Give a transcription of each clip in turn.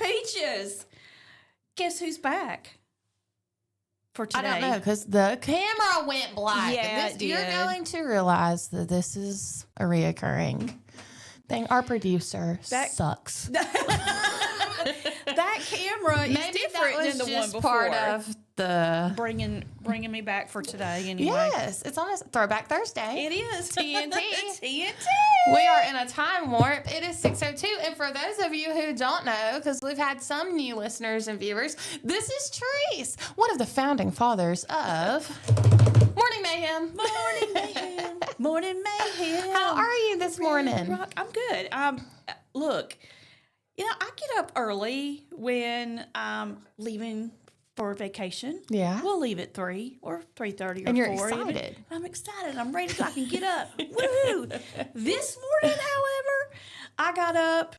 Peaches. Guess who's back for today? I don't know, because the camera went black. Yeah, it did. You're going to realize that this is a reoccurring thing. Our producer sucks. That camera is different than the one before. Part of the bringing me back for today. Anyway, yes, it's on a Throwback Thursday. it is TNT. TNT. We are in a time warp. It is 6:02, and for those of you who don't know, because we've had some new listeners and viewers, this is Trese, one of the founding fathers of Morning Mayhem. Morning Mayhem. Morning Mayhem. How are you this morning? Rock. I'm good. Look, I get up early when I'm leaving for vacation. Yeah. We'll leave at 3 or 3:30 or 4. And you're excited. I'm excited. I'm ready so I can get up. Woohoo! This morning, however, I got up,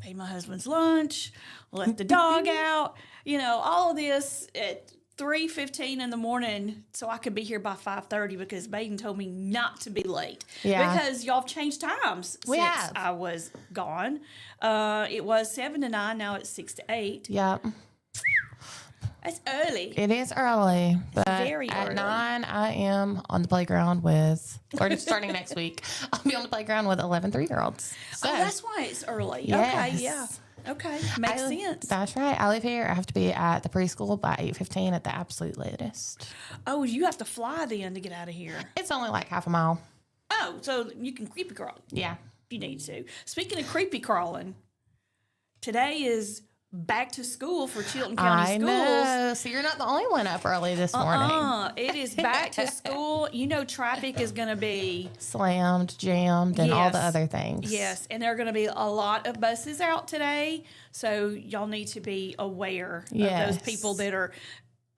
made my husband's lunch, let the dog out, all of this at 3:15 in the morning so I could be here by 5:30 because Baden told me not to be late. Yeah. Because y'all have changed times We since have. I was gone. It was 7 to 9, now it's 6 to 8. Yep. That's early. It is early, but very at early. 9, I am on the playground with, or starting next week, I'll be on the playground with 11 3-year-olds. So, that's why it's early. yes. Okay, yeah. Okay, makes sense. That's right. I live here. I have to be at the preschool by 8:15 at the absolute latest. Oh, you have to fly then to get out of here. It's only like half a mile. Oh, so you can creepy crawl Yeah. if you need to. Speaking of creepy crawling, today is back to school for Chilton County I Schools. know. So you're not the only one up early this morning. It is back to school. Traffic is going to be Slammed, jammed, and all the Yes. other things. yes, and there are going to be a lot of buses out today. So y'all need to be aware of Yes. those people that are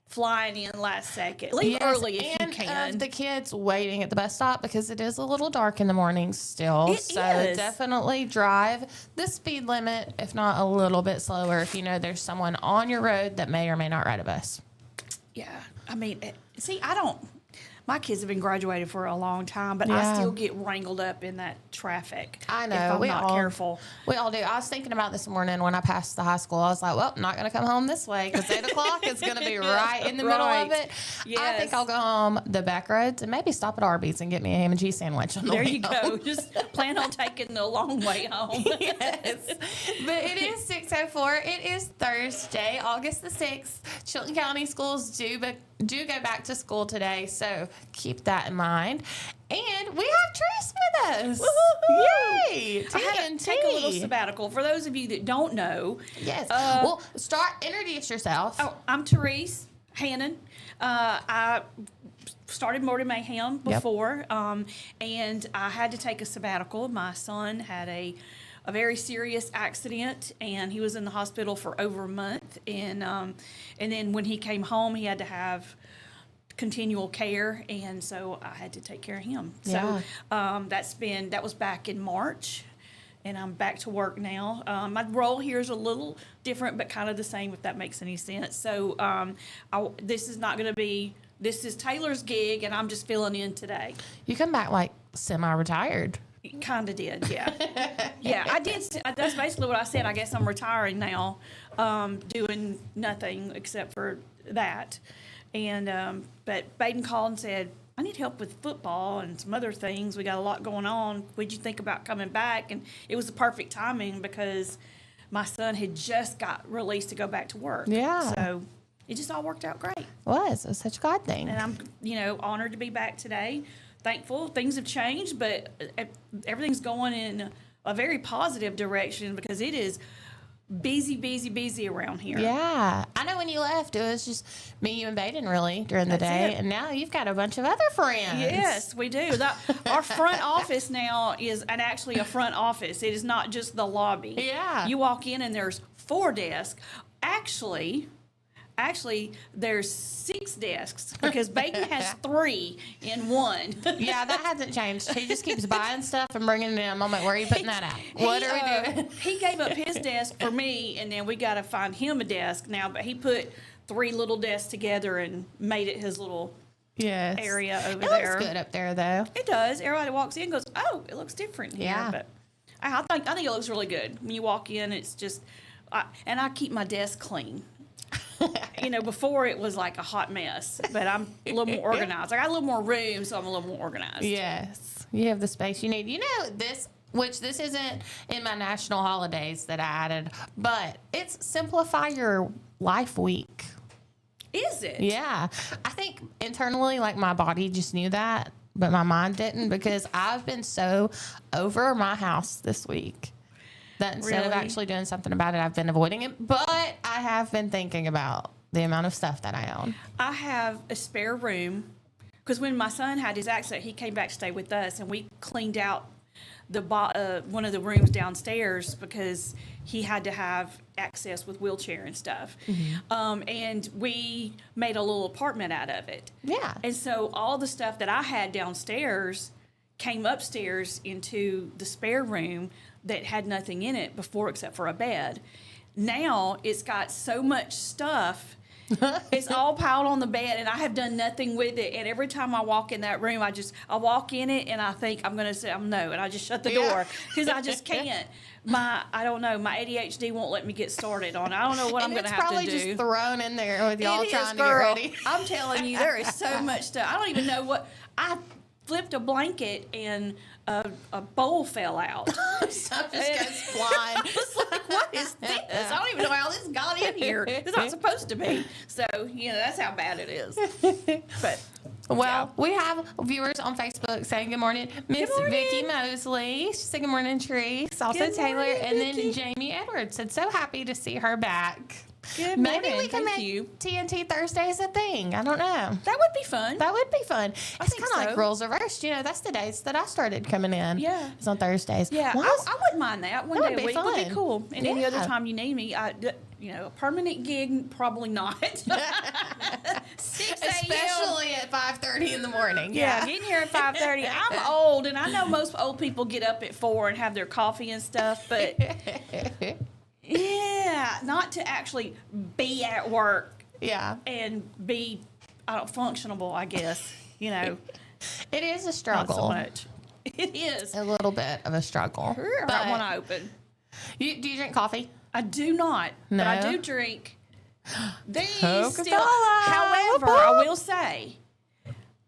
flying in last second. Leave Yes, early if and you can. of the kids waiting at the bus stop because it is a little dark in the mornings still. It so is. definitely drive the speed limit, if not a little bit slower, if you know there's someone on your road that may or may not ride a bus. Yeah, I mean, see, my kids have been graduated for a long time, but Yeah. I still get wrangled up in that traffic. I know. If I'm not all, careful. We all do. I was thinking about this morning when I passed the high school. I was like, well, I'm not going to come home this way because 8 o'clock is going to be right in the middle of Right. it. I Yes. think I'll go home the back roads and maybe stop at Arby's and get me a ham and cheese sandwich on the There way you home. go. Just plan on taking the long way home. Yes. But it is 6:04. It is Thursday, August the 6th. Chilton County schools do go back to school today, so keep that in mind. And we have Trese with us. Woo-hoo-hoo. Yay! I had to take a little sabbatical. For those of you that don't know, Yes. Well, introduce yourself. oh, I'm Trese Hannon. I started Morning Mayhem before, and I had to take a sabbatical. My son had a very serious accident, and he was in the hospital for over a month. And then when he came home, he had to have continual care, and so I had to take care of him. Yeah. So that was back in March. And I'm back to work now. My role here is a little different, but kind of the same, if that makes any sense. So this is Taylor's gig, and I'm just filling in today. You come back like semi-retired. Kind of did, yeah. Yeah, I did. That's basically what I said. I guess I'm retiring now, doing nothing except for that. And but Baden called and said, I need help with football and some other things. We got a lot going on. Would you think about coming back? And it was the perfect timing because my son had just got released to go back to work. Yeah. So it just all worked out great. It was such a God thing. And I'm, honored to be back today. Thankful. Things have changed, but everything's going in a very positive direction because it is busy around here. Yeah. I know when you left, it was just me, you, and Baden really during the That's day. it. And now you've got a bunch of other friends. Yes, we do. Our front office now is actually a front office. It is not just the lobby. Yeah. You walk in and there's 4 desks. Actually, there's 6 desks because Baden has 3 in one. Yeah, that hasn't changed. He just keeps buying stuff and bringing it in. I'm like, where are you putting that out? What are we doing? He gave up his desk for me, and then we got to find him a desk now. But he put 3 little desks together and made it his little Yes. area over It there. looks good up there, though. It does. Everybody walks in and goes, oh, it looks different here. Yeah. But I think it looks really good. When you walk in, it's just and I keep my desk clean. Before it was like a hot mess, but I'm a little more organized. I got a little more room, so I'm a little more organized. Yes, you have the space you need. This isn't in my national holidays that I added, but it's Simplify Your Life Week. Is it? Yeah. I think internally, like, my body just knew that, but my mind didn't, because I've been so over my house this week that instead of Really? actually doing something about it, I've been avoiding it. But I have been thinking about the amount of stuff that I own. I have a spare room because when my son had his accident, he came back to stay with us, and we cleaned out one of the rooms downstairs because he had to have access with wheelchair and stuff. And we made a little apartment out of it. Yeah. And so all the stuff that I had downstairs came upstairs into the spare room that had nothing in it before except for a bed. Now it's got so much stuff. It's all piled on the bed, and I have done nothing with it. And every time I walk in that room, I walk in it, and I think I'm going to say no, and I just shut the door because I just can't. I don't know. My ADHD won't let me get started on it. I don't know what I'm going to have to do. It's probably just thrown in there with y'all trying to get girl. ready. I'm telling you, there is so much stuff. I don't even know what. I flipped a blanket, and a bowl fell out. Stuff just goes flying. I was like, what is this? I don't even know how this got in here. It's not supposed to be. So, that's how bad it is. But Well, we have viewers on Facebook saying good morning. Miss Vicky Mosley. She said good morning, Trese. Also Good Taylor. morning, And then Vicky. Jamie Edwards said so happy to see her back. Good Maybe morning. we can Thank make you. TNT Thursdays a thing. I don't know. That would be fun. That would be fun. It's think kind of like so. rules reversed. That's the days that I started coming in. Yeah. It's on Thursdays. Yeah, Well, I wouldn't mind that. One That day would a be week would be fun. cool. And any other Yeah. time you need me, a permanent gig, probably not. 6 a.m. especially at 5:30 in the morning. Yeah, getting here at 5:30. I'm old, and I know most old people get up at 4 and have their coffee and stuff, but yeah, not to actually be at work Yeah. and be functionable, I guess. It is a Not struggle. so much. It is. A little bit of a struggle. I But got one open. do you drink coffee? I do not, but I No? do drink these Coca-Cola. still. However, I will say,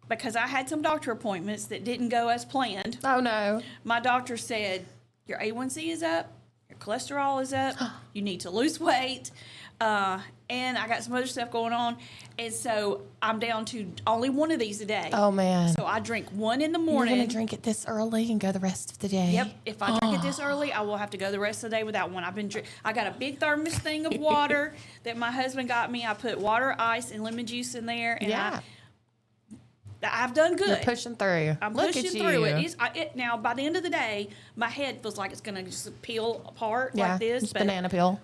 because I had some doctor appointments that didn't go as planned, Oh, no. my doctor said, your A1C is up, your cholesterol is up, you need to lose weight, and I got some other stuff going on, and so I'm down to only one of these a day. Oh, man. So I drink one in the You're morning. going to drink it this early and go the rest of the day? Yep. If I drink it this early, I will have to go the rest of the day without one. I got a big thermos thing of water that my husband got me. I put water, ice, and lemon juice in there, and Yeah. I've done good. You're pushing through. I'm Look pushing at through you. it. Now, by the end of the day, my head feels like it's going to just peel apart Yeah, like this. just But, banana peel.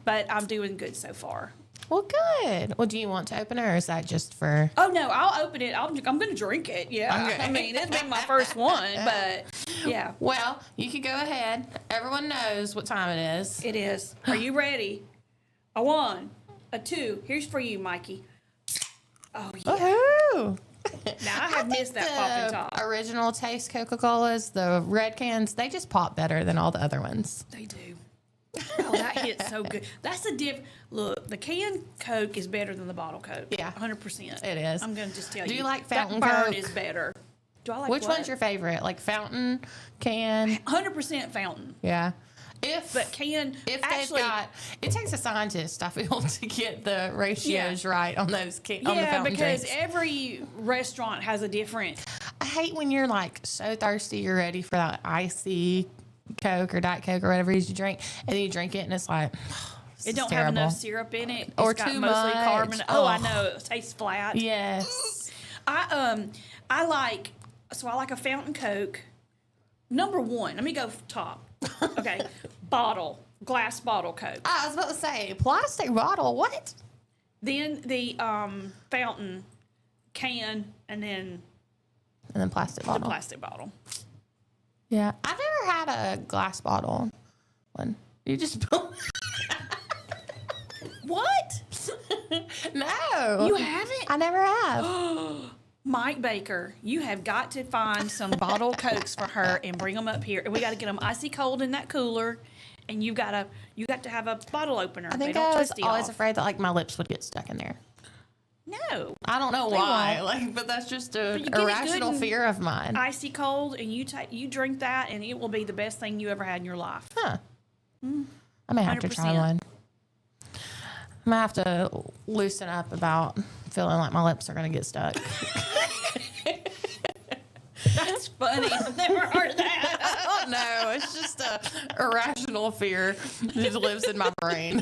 but I'm doing good so far. Well, good. Well, do you want to open it, or is that just for... Oh, no, I'll open it. I'm going to drink it. Yeah. Okay. I mean, it's been my first one, but yeah, Well, you could go ahead. Everyone knows what time it is. it is. Are you ready? A 1, a 2. Here's for you, Mikey. Oh, yeah. Woohoo! Now, I have missed that popping top. Original taste Coca-Colas, the red cans, they just pop better than all the other ones. They do. Oh, that hits so good. That's a look, the canned Coke is better than the bottle Coke. Yeah. 100%. It is. I'm going to just tell you. Do you like fountain that burn Coke? is better. Do I like Which what? one's your favorite? Like fountain, can? 100% fountain. Yeah. If If they've got, it takes a scientist, I feel, to get the ratios right on those on the yeah, fountain because drinks. every restaurant has a different. I hate when you're like so thirsty, you're ready for that icy Coke or Diet Coke or whatever it is you drink, and then you drink it and it's like, It don't terrible. have enough syrup in it. Or it's got too mostly much. carbon. Oh, I Ugh. know. It tastes flat. Yes. I like a fountain Coke. Number 1. Let me go top. Okay, glass bottle Coke. I was about to say plastic bottle. What? Then the fountain can, and then And then plastic the bottle. plastic bottle. Yeah, I've never had a glass bottle one. You just What? no. You haven't? I never have. Mike Baker, you have got to find some bottle Cokes for her and bring them up here. And we got to get them icy cold in that cooler and you got to have a bottle opener. I think they don't I was twist you always off. afraid that like my lips would get stuck in there. No, I don't know They why, won't. but that's just you an get it good irrational and fear of mine. icy cold, and you drink that, and it will be the best thing you ever had in your life. Huh. I may have to try 100%. one. I'm gonna have to loosen up about feeling like my lips are gonna get stuck. That's funny. I've never heard of that. I don't know. It's just a irrational fear that lives in my brain.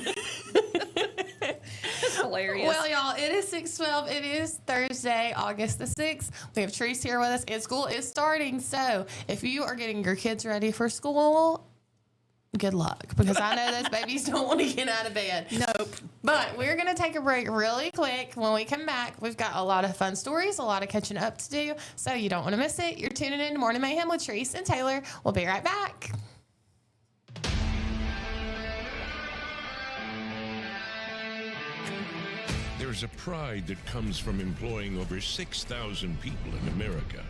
It's hilarious. Well, y'all, it is 6:12. It is Thursday, August the 6th. We have Trese here with us, and school is starting. So if you are getting your kids ready for school, good luck, because I know those babies don't want to get out of bed. Nope. But we're going to take a break really quick. When we come back, we've got a lot of fun stories, a lot of catching up to do, so you don't want to miss it. You're tuning in to Morning Mayhem with Trese and Taylor. We'll be right back. There's a pride that comes from employing over 6,000 people in America,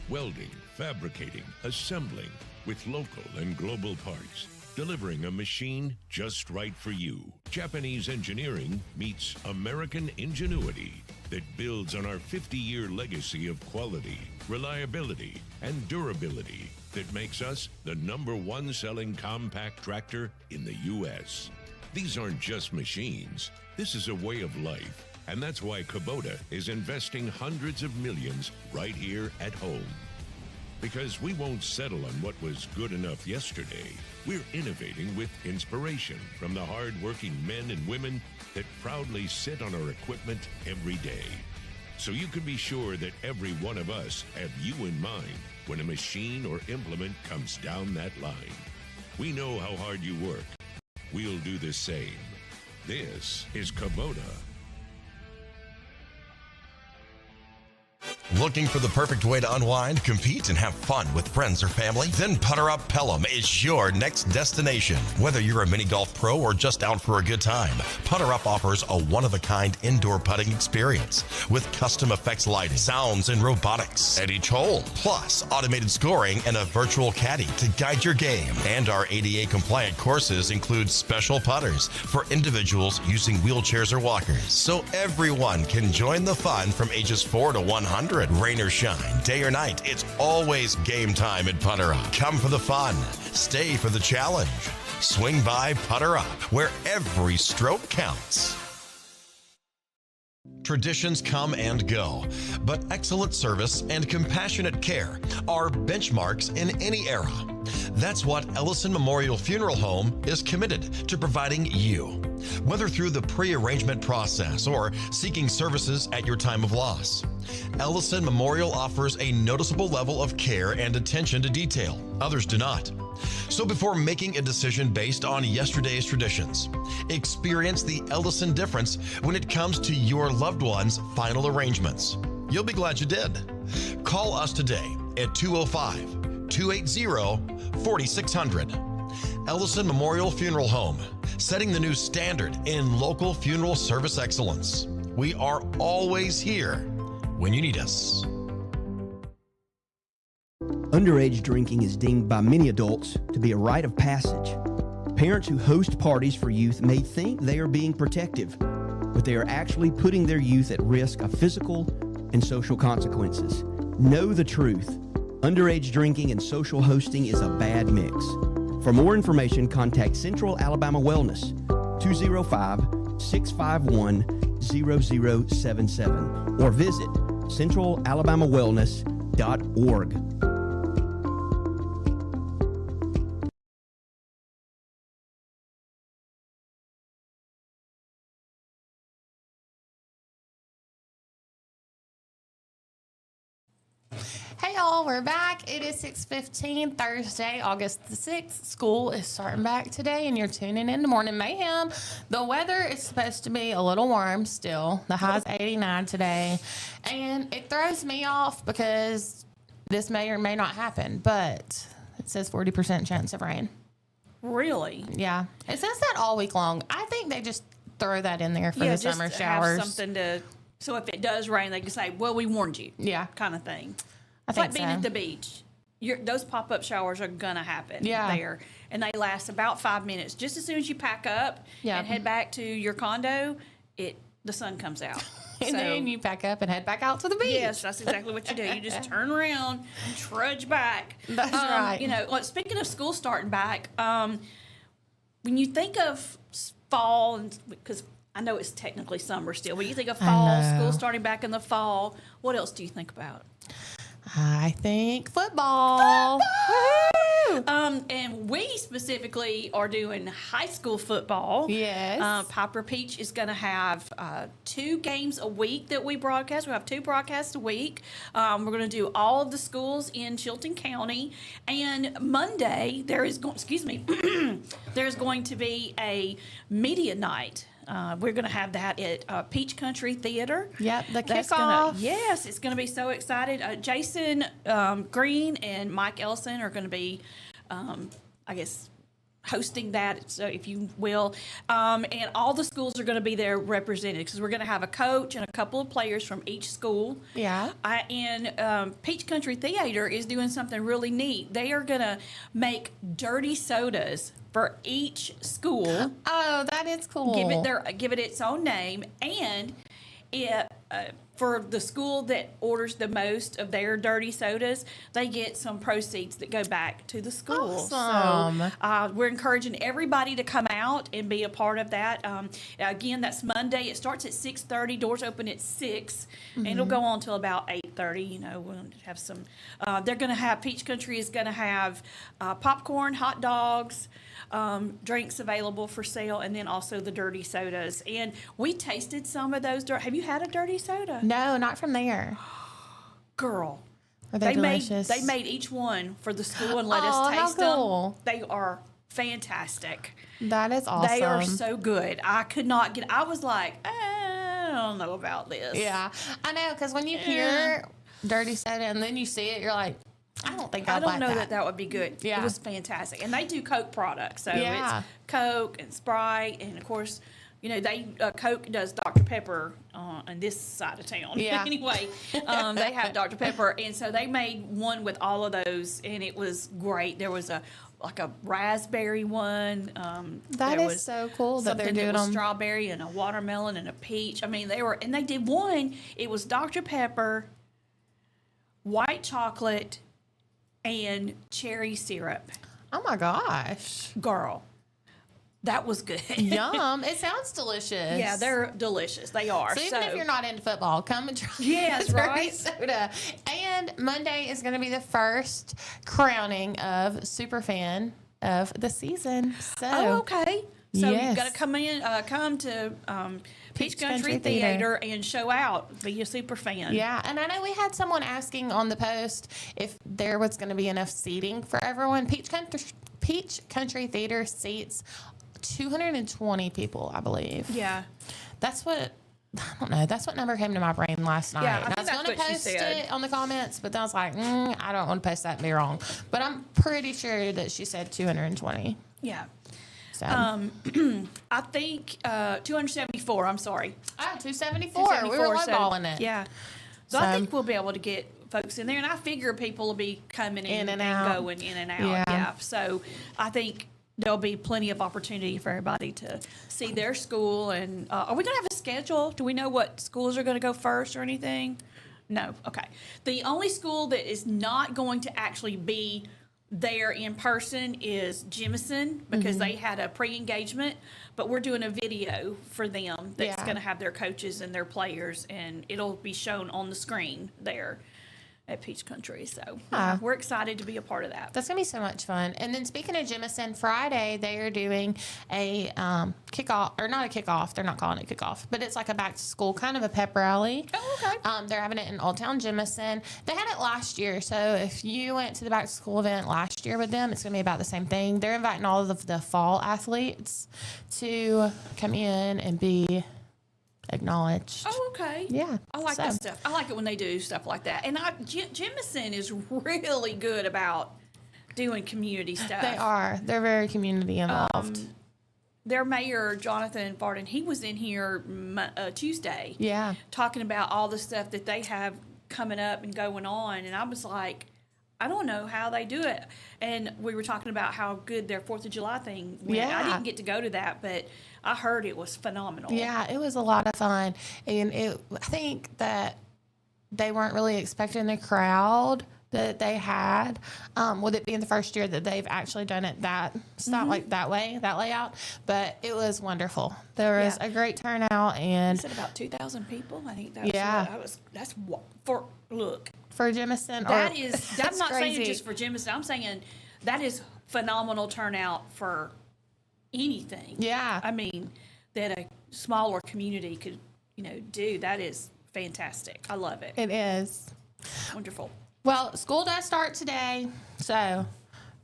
welding, fabricating, assembling with local and global parts, delivering a machine just right for you. Japanese engineering meets American ingenuity that builds on our 50-year legacy of quality, reliability, and durability that makes us the #1 selling compact tractor in the U.S. These aren't just machines. This is a way of life, and that's why Kubota is investing hundreds of millions right here at home. Because we won't settle on what was good enough yesterday. We're innovating with inspiration from the hard-working men and women that proudly sit on our equipment every day. So you can be sure that every one of us have you in mind when a machine or implement comes down that line. We know how hard you work. We'll do the same. This is Kubota. Looking for the perfect way to unwind, compete, and have fun with friends or family? Then Putter Up Pelham is your next destination. Whether you're a mini golf pro or just out for a good time, Putter Up offers a one-of-a-kind indoor putting experience with custom effects lighting, sounds, and robotics at each hole, plus automated scoring and a virtual caddy to guide your game. And our ADA-compliant courses include special putters for individuals using wheelchairs or walkers, so everyone can join the fun from ages 4 to 100. Rain or shine, day or night, it's always game time at Putter Up. Come for the fun, stay for the challenge. Swing by Putter Up, where every stroke counts. Traditions come and go, but excellent service and compassionate care are benchmarks in any era. That's what Ellison Memorial Funeral Home is committed to providing you, whether through the pre-arrangement process or seeking services at your time of loss. Ellison Memorial offers a noticeable level of care and attention to detail. Others do not. So before making a decision based on yesterday's traditions, experience the Ellison difference when it comes to your loved one's final arrangements. You'll be glad you did. Call us today at 205-280-4600. Ellison Memorial Funeral Home, setting the new standard in local funeral service excellence. We are always here when you need us. Underage drinking is deemed by many adults to be a rite of passage. Parents who host parties for youth may think they are being protective, but they are actually putting their youth at risk of physical and social consequences. Know the truth. Underage drinking and social hosting is a bad mix. For more information, contact Central Alabama Wellness, 205-651-0077, or visit centralalabamawellness.org. Hey y'all, we're back. It is 6:15, Thursday, August the 6th. School is starting back today, and you're tuning in to Morning Mayhem. The weather is supposed to be a little warm still. The high's 89 today, and it throws me off because this may or may not happen, but it says 40% chance of rain. Really? Yeah. It says that all week long. I think they just throw that in there for the just summer showers. have something to, so if it does rain, they can say, well, we warned you. Yeah. Kind of thing. I It's like think being so. at the beach. those pop-up showers are gonna happen Yeah. there, and they last about 5 minutes. Just as soon as you pack up Yeah. and head back to your condo, the sun comes out. And then you pack up and head back out to the beach. Yes, that's exactly what you do. You just turn around and trudge back. That's right. You know, well, speaking of school starting back, when you think of fall, and because I know it's technically summer still, but you think of fall, school starting back in the fall, what else do you think about? I think football. And we specifically are doing high school football. Yes. Piper Peach is going to have 2 games a week that we broadcast. We have 2 broadcasts a week. We're going to do all of the schools in Chilton County. And Monday, there's going to be a media night. We're going to have that at Peach Country Theater. Yep, the That's kickoff. Yes, it's going to be so excited. Jason Green and Mike Ellison are going to be, I guess, hosting that, so if you will. And all the schools are going to be there represented because we're going to have a coach and a couple of players from each school. Yeah. And Peach Country Theater is doing something really neat. They are going to make dirty sodas for each school. Oh, that is cool. Give it its own name, and for the school that orders the most of their dirty sodas, they get some proceeds that go back to the school. Awesome. So we're encouraging everybody to come out and be a part of that. Again, that's Monday. It starts at 6:30. Doors open at 6, and it'll go on till about 8:30. You know, we'll have some. They're going to have Peach Country is going to have popcorn, hot dogs. Drinks available for sale, and then also the dirty sodas. And we tasted some of those. Have you had a dirty soda? No, not from there. Girl, Are they delicious? They made each one for the school and let us Oh, how taste cool. them. They are fantastic. That is awesome. They are so good. I could not get. I was like, I don't know about this. Yeah, I know, because when you hear dirty soda and then you see it, you're like, I don't think I I'd don't like know that. that would be good. Yeah. It was fantastic. And they do Coke products. So Yeah. it's Coke and Sprite. And, of course, you know, Coke does Dr. Pepper on this side of town. Yeah. Anyway, they have Dr. Pepper. And so they made one with all of those, and it was great. There was a raspberry one. That there is was so cool that they're something doing that was them. strawberry and a watermelon and a peach. I mean, they did one. It was Dr. Pepper, white chocolate, and cherry syrup. Oh my gosh. Girl, that was good. Yum. It sounds delicious. Yeah, they're delicious. They are. So even if you're not into football, come and try Yes, dirty right? soda. And Monday is going to be the first crowning of Superfan of the season. So Oh, okay. So Yes. you've got to come to Peach Country Country Theater and show out. Be a super fan. yeah, and I know we had someone asking on the post if there was going to be enough seating for everyone. Peach Country Theater seats 220 people, I believe. Yeah. That's what. I don't know. That's what number came to my brain last night. Yeah, I And think I was that's going to what she post said. it on the comments, but then I was like, I don't want to post that and be wrong. But I'm pretty sure that she said 220. Yeah. So. I think 274. I'm sorry. Oh, 274. We were lowballing it. Yeah. So I So- think we'll be able to get folks in there, and I figure people will be coming in and out. going in and out. Yeah. Yeah. So I think there'll be plenty of opportunity for everybody to see their school. And are we going to have a schedule? Do we know what schools are going to go first or anything? No. Okay. The only school that is not going to actually be there in person is Jemison because they had a pre-engagement, but we're doing a video for them that's Yeah. going to have their coaches and their players, and it'll be shown on the screen there at Peach Country. So Yeah. we're excited to be a part of that. That's going to be so much fun. And then speaking of Jemison, Friday, they are doing a kickoff, or not a kickoff. They're not calling it kickoff, but it's like a back to school, kind of a pep rally. Oh, okay. They're having it in Old Town Jemison. They had it last year. So if you went to the back to school event last year with them, it's going to be about the same thing. They're inviting all of the fall athletes to come in and be acknowledged. Oh, okay. Yeah. I like So- that stuff. I like it when they do stuff like that. And Jemison is really good about doing community stuff. They are. They're very community involved. Their mayor, Jonathan Barton, he was in here Tuesday Yeah. talking about all the stuff that they have coming up and going on. And I was like, I don't know how they do it. And we were talking about how good their 4th of July thing went. Yeah. I didn't get to go to that, but I heard it was phenomenal. Yeah, it was a lot of fun. And I think that they weren't really expecting the crowd that they had, with it being the first year that they've actually done it that style, like that way, that layout. But it was wonderful. There was a great turnout, I and said about 2,000 people. I think that was look. for Jemison, I'm not saying crazy. just for Jemison. I'm saying that is phenomenal turnout for anything. Yeah. I mean, that a smaller community could, do. That is fantastic. I love it. It is. Wonderful. Well, school does start today, so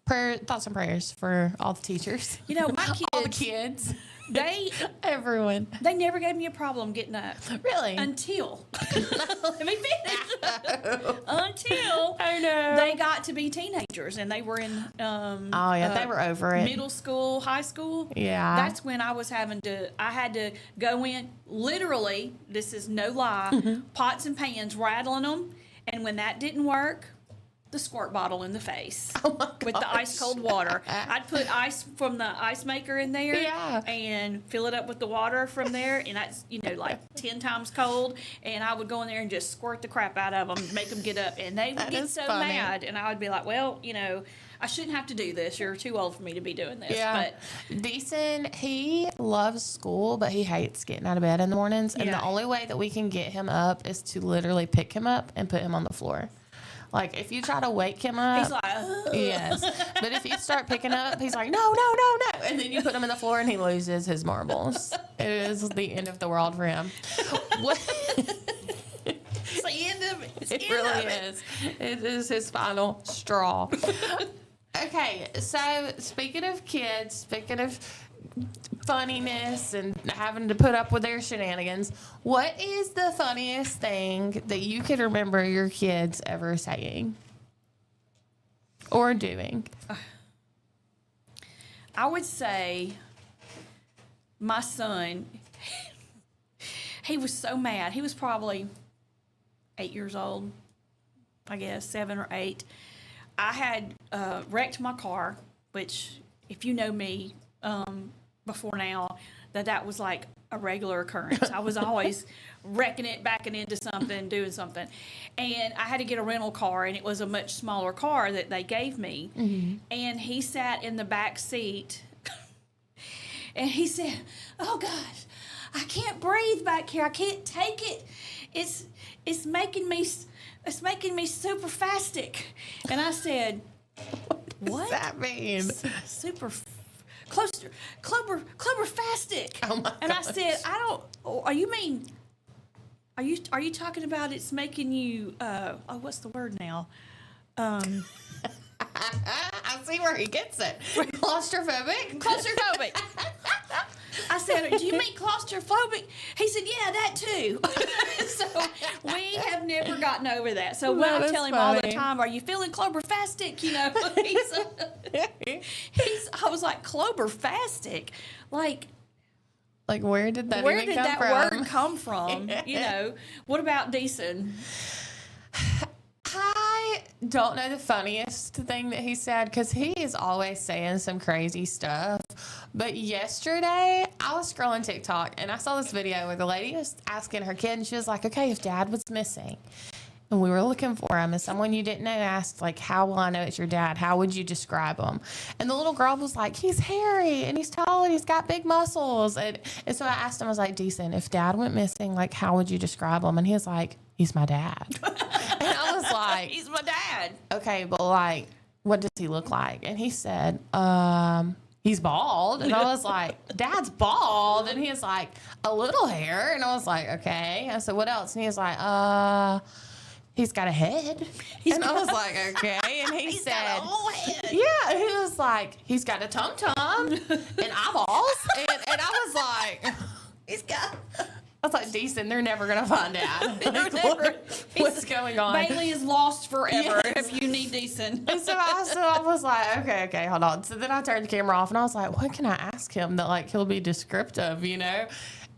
thoughts and prayers for all the teachers. My kids, all the kids, everyone. they never gave me a problem getting up. Really? Until, let me finish. Until they got to be teenagers and they were in, they were over it. middle school, high school. Yeah. That's when I had to go in, literally, this is no lie, pots and pans, rattling them. And when that didn't work, the squirt bottle in the face with the ice cold water. I'd put ice from the ice maker in there and fill it up with the water from there. And that's, like 10 times cold. And I would go in there and just squirt the crap out of them, make them get up. And they would get so mad. And I would be like, well, I shouldn't have to do this. You're too old for me to be doing this. Yeah. But Deason, he loves school, but he hates getting out of bed in the mornings. And the only way that we can get him up is to literally pick him up and put him on the floor. Like, if you try to wake him up. He's like, ugh. Yes. But if you start picking up, he's like, no. And then you put him in the floor and he loses his marbles. It is the end of the world for him. It's the end of it. It's It the end really of it. is. It is his final straw. Okay, so speaking of kids, speaking of funniness and having to put up with their shenanigans, what is the funniest thing that you can remember your kids ever saying or doing? I would say my son, he was so mad. He was probably 8 years old, I guess, 7 or 8. I had wrecked my car, which, if you know me before now, that was like a regular occurrence. I was always wrecking it, backing into something, doing something. And I had to get a rental car, and it was a much smaller car that they gave me. Mm-hmm. And he sat in the back seat, and he said, oh, gosh, I can't breathe back here. I can't take it. It's making me super fastic. And I said, what? What does that mean? Super cloberfastic. Oh my And I gosh. said, are you talking about it's making you what's the word now? I see where he gets it. Claustrophobic? Claustrophobic. I said, do you mean claustrophobic? He said, yeah, that too. So we have never gotten over that. So when That I is tell him all the funny. time, are you feeling cloberfastic? I was like, cloberfastic? Like Where did that where even did come that from? word come from? What about Deason? I don't know the funniest thing that he said because he is always saying some crazy stuff. But yesterday, I was scrolling TikTok and I saw this video where the lady was asking her kid, and she was like, okay, if dad was missing and we were looking for him and someone you didn't know asked, like, how will I know it's your dad? How would you describe him? And the little girl was like, he's hairy and he's tall and he's got big muscles. And so I asked him, I was like, Decent, if dad went missing, like, how would you describe him? And he was like, he's my dad. And I was like, He's my dad. okay, but like, what does he look like? And he said, he's bald. And I was like, Dad's bald. And he was like, a little hair. And I was like, okay. I said, what else? And he was like, he's got a head. And I was like, okay. And he He's said, got a whole head. yeah. He was like, he's got a tum-tum and eyeballs. And I was like, I was like, Decent, they're never going to find out. What's going on? Bailey is lost forever Yes. if you need Deason. And so I was like, okay, hold on. So then I turned the camera off and I was like, what can I ask him that like he'll be descriptive, you know?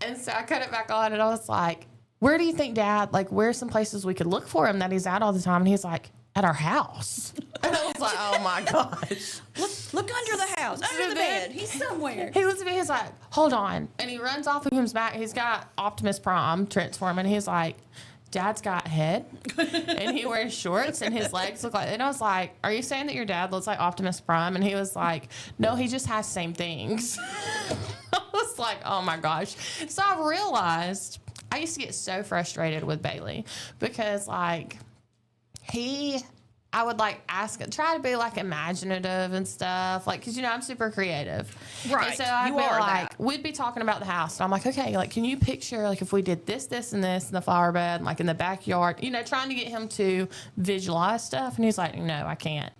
And so I cut it back on and I was like, where do you think Dad, like, where's some places we could look for him that he's at all the time? And he's like, at our house. And I was like, oh my gosh. Look under the house, under the bed. He's somewhere. He looks at me, he's like, hold on. And he runs off and comes back. He's got Optimus Prime transforming. He's like, Dad's got head. And he wears shorts and his legs look like, and I was like, are you saying that your dad looks like Optimus Prime? And he was like, no, he just has same things. I was like, oh my gosh. So I realized I used to get so frustrated with Bailey because like I would like try to be like imaginative and stuff, like, cause you know, I'm super creative. Right. And so I'd You be are like, that. we'd be talking about the house. And I'm like, okay, like, can you picture like if we did this, this, and this in the flower bed, and, like in the backyard, you know, trying to get him to visualize stuff. And he's like, no, I can't.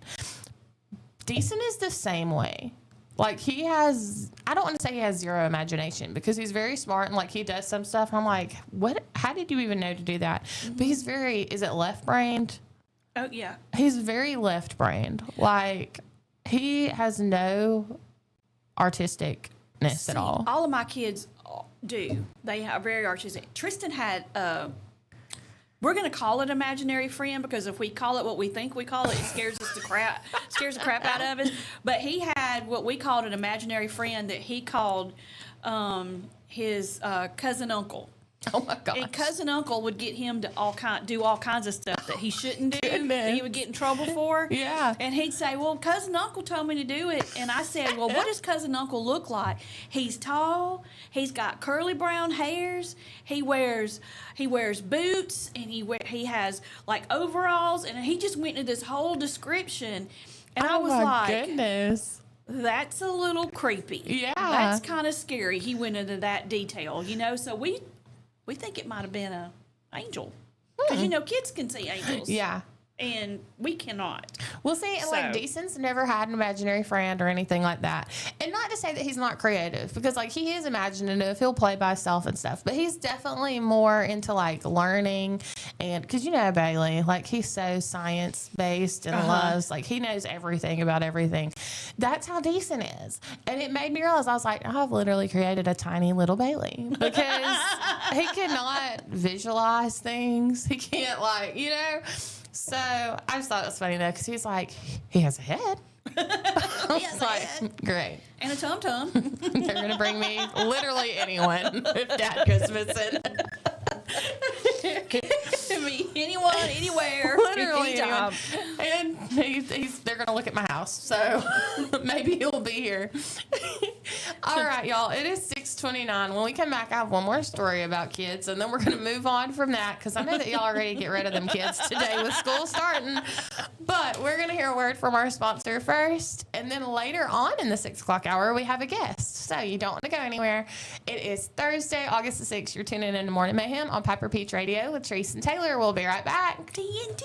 Decent is the same way. Like I don't want to say he has zero imagination because he's very smart and like he does some stuff. And I'm like, how did you even know to do that? Mm-hmm. But he's is it left-brained? Oh, yeah. He's very left-brained. Like, he has no artisticness at all. All of my kids do. They are very artistic. Tristan had, we're going to call it imaginary friend because if we call it what we think we call it, it scares the crap out of us. But he had what we called an imaginary friend that he called his cousin uncle. Oh my gosh. And cousin uncle would get him to do all kinds of stuff that he shouldn't do, that he would get in trouble for. Yeah. And he'd say, well, cousin uncle told me to do it. And I said, well, what does cousin uncle look like? He's tall. He's got curly brown hairs. He wears boots, and he has like overalls. And he just went into this whole description. And I was like, goodness. That's a little creepy. Yeah. That's kind of scary. He went into that detail, you know. So we think it might have been an angel. Because, you know, kids can see angels. Yeah. And we cannot. Well, see, and like Decent's never had an imaginary friend or anything like that. And not to say that he's not creative, because like he is imaginative, he'll play by himself and stuff. But he's definitely more into like learning, and because you know Bailey, like he's so science based and loves, like he knows everything about everything. That's how Decent is, and it made me realize I was like, I've literally created a tiny little Bailey because he cannot visualize things. He can't like So I just thought it was funny though, because he's like, he has a head. I was like, great. And a tum-tum. They're going to bring me literally anyone if Dad goes missing. Can be anyone, anywhere. Literally anytime. And they're going to look at my house. So maybe he'll be here. All right, y'all. It is 6:29. When we come back, I have one more story about kids, and then we're going to move on from that because I know that y'all are ready to get rid of them kids today with school starting. But we're going to hear a word from our sponsor first, and then later on in the 6 o'clock hour, we have a guest. So you don't want to go anywhere. It is Thursday, August the 6th. You're tuning in to Morning Mayhem on Piper Peach Radio with Trese and Taylor. We'll be right back. TNT.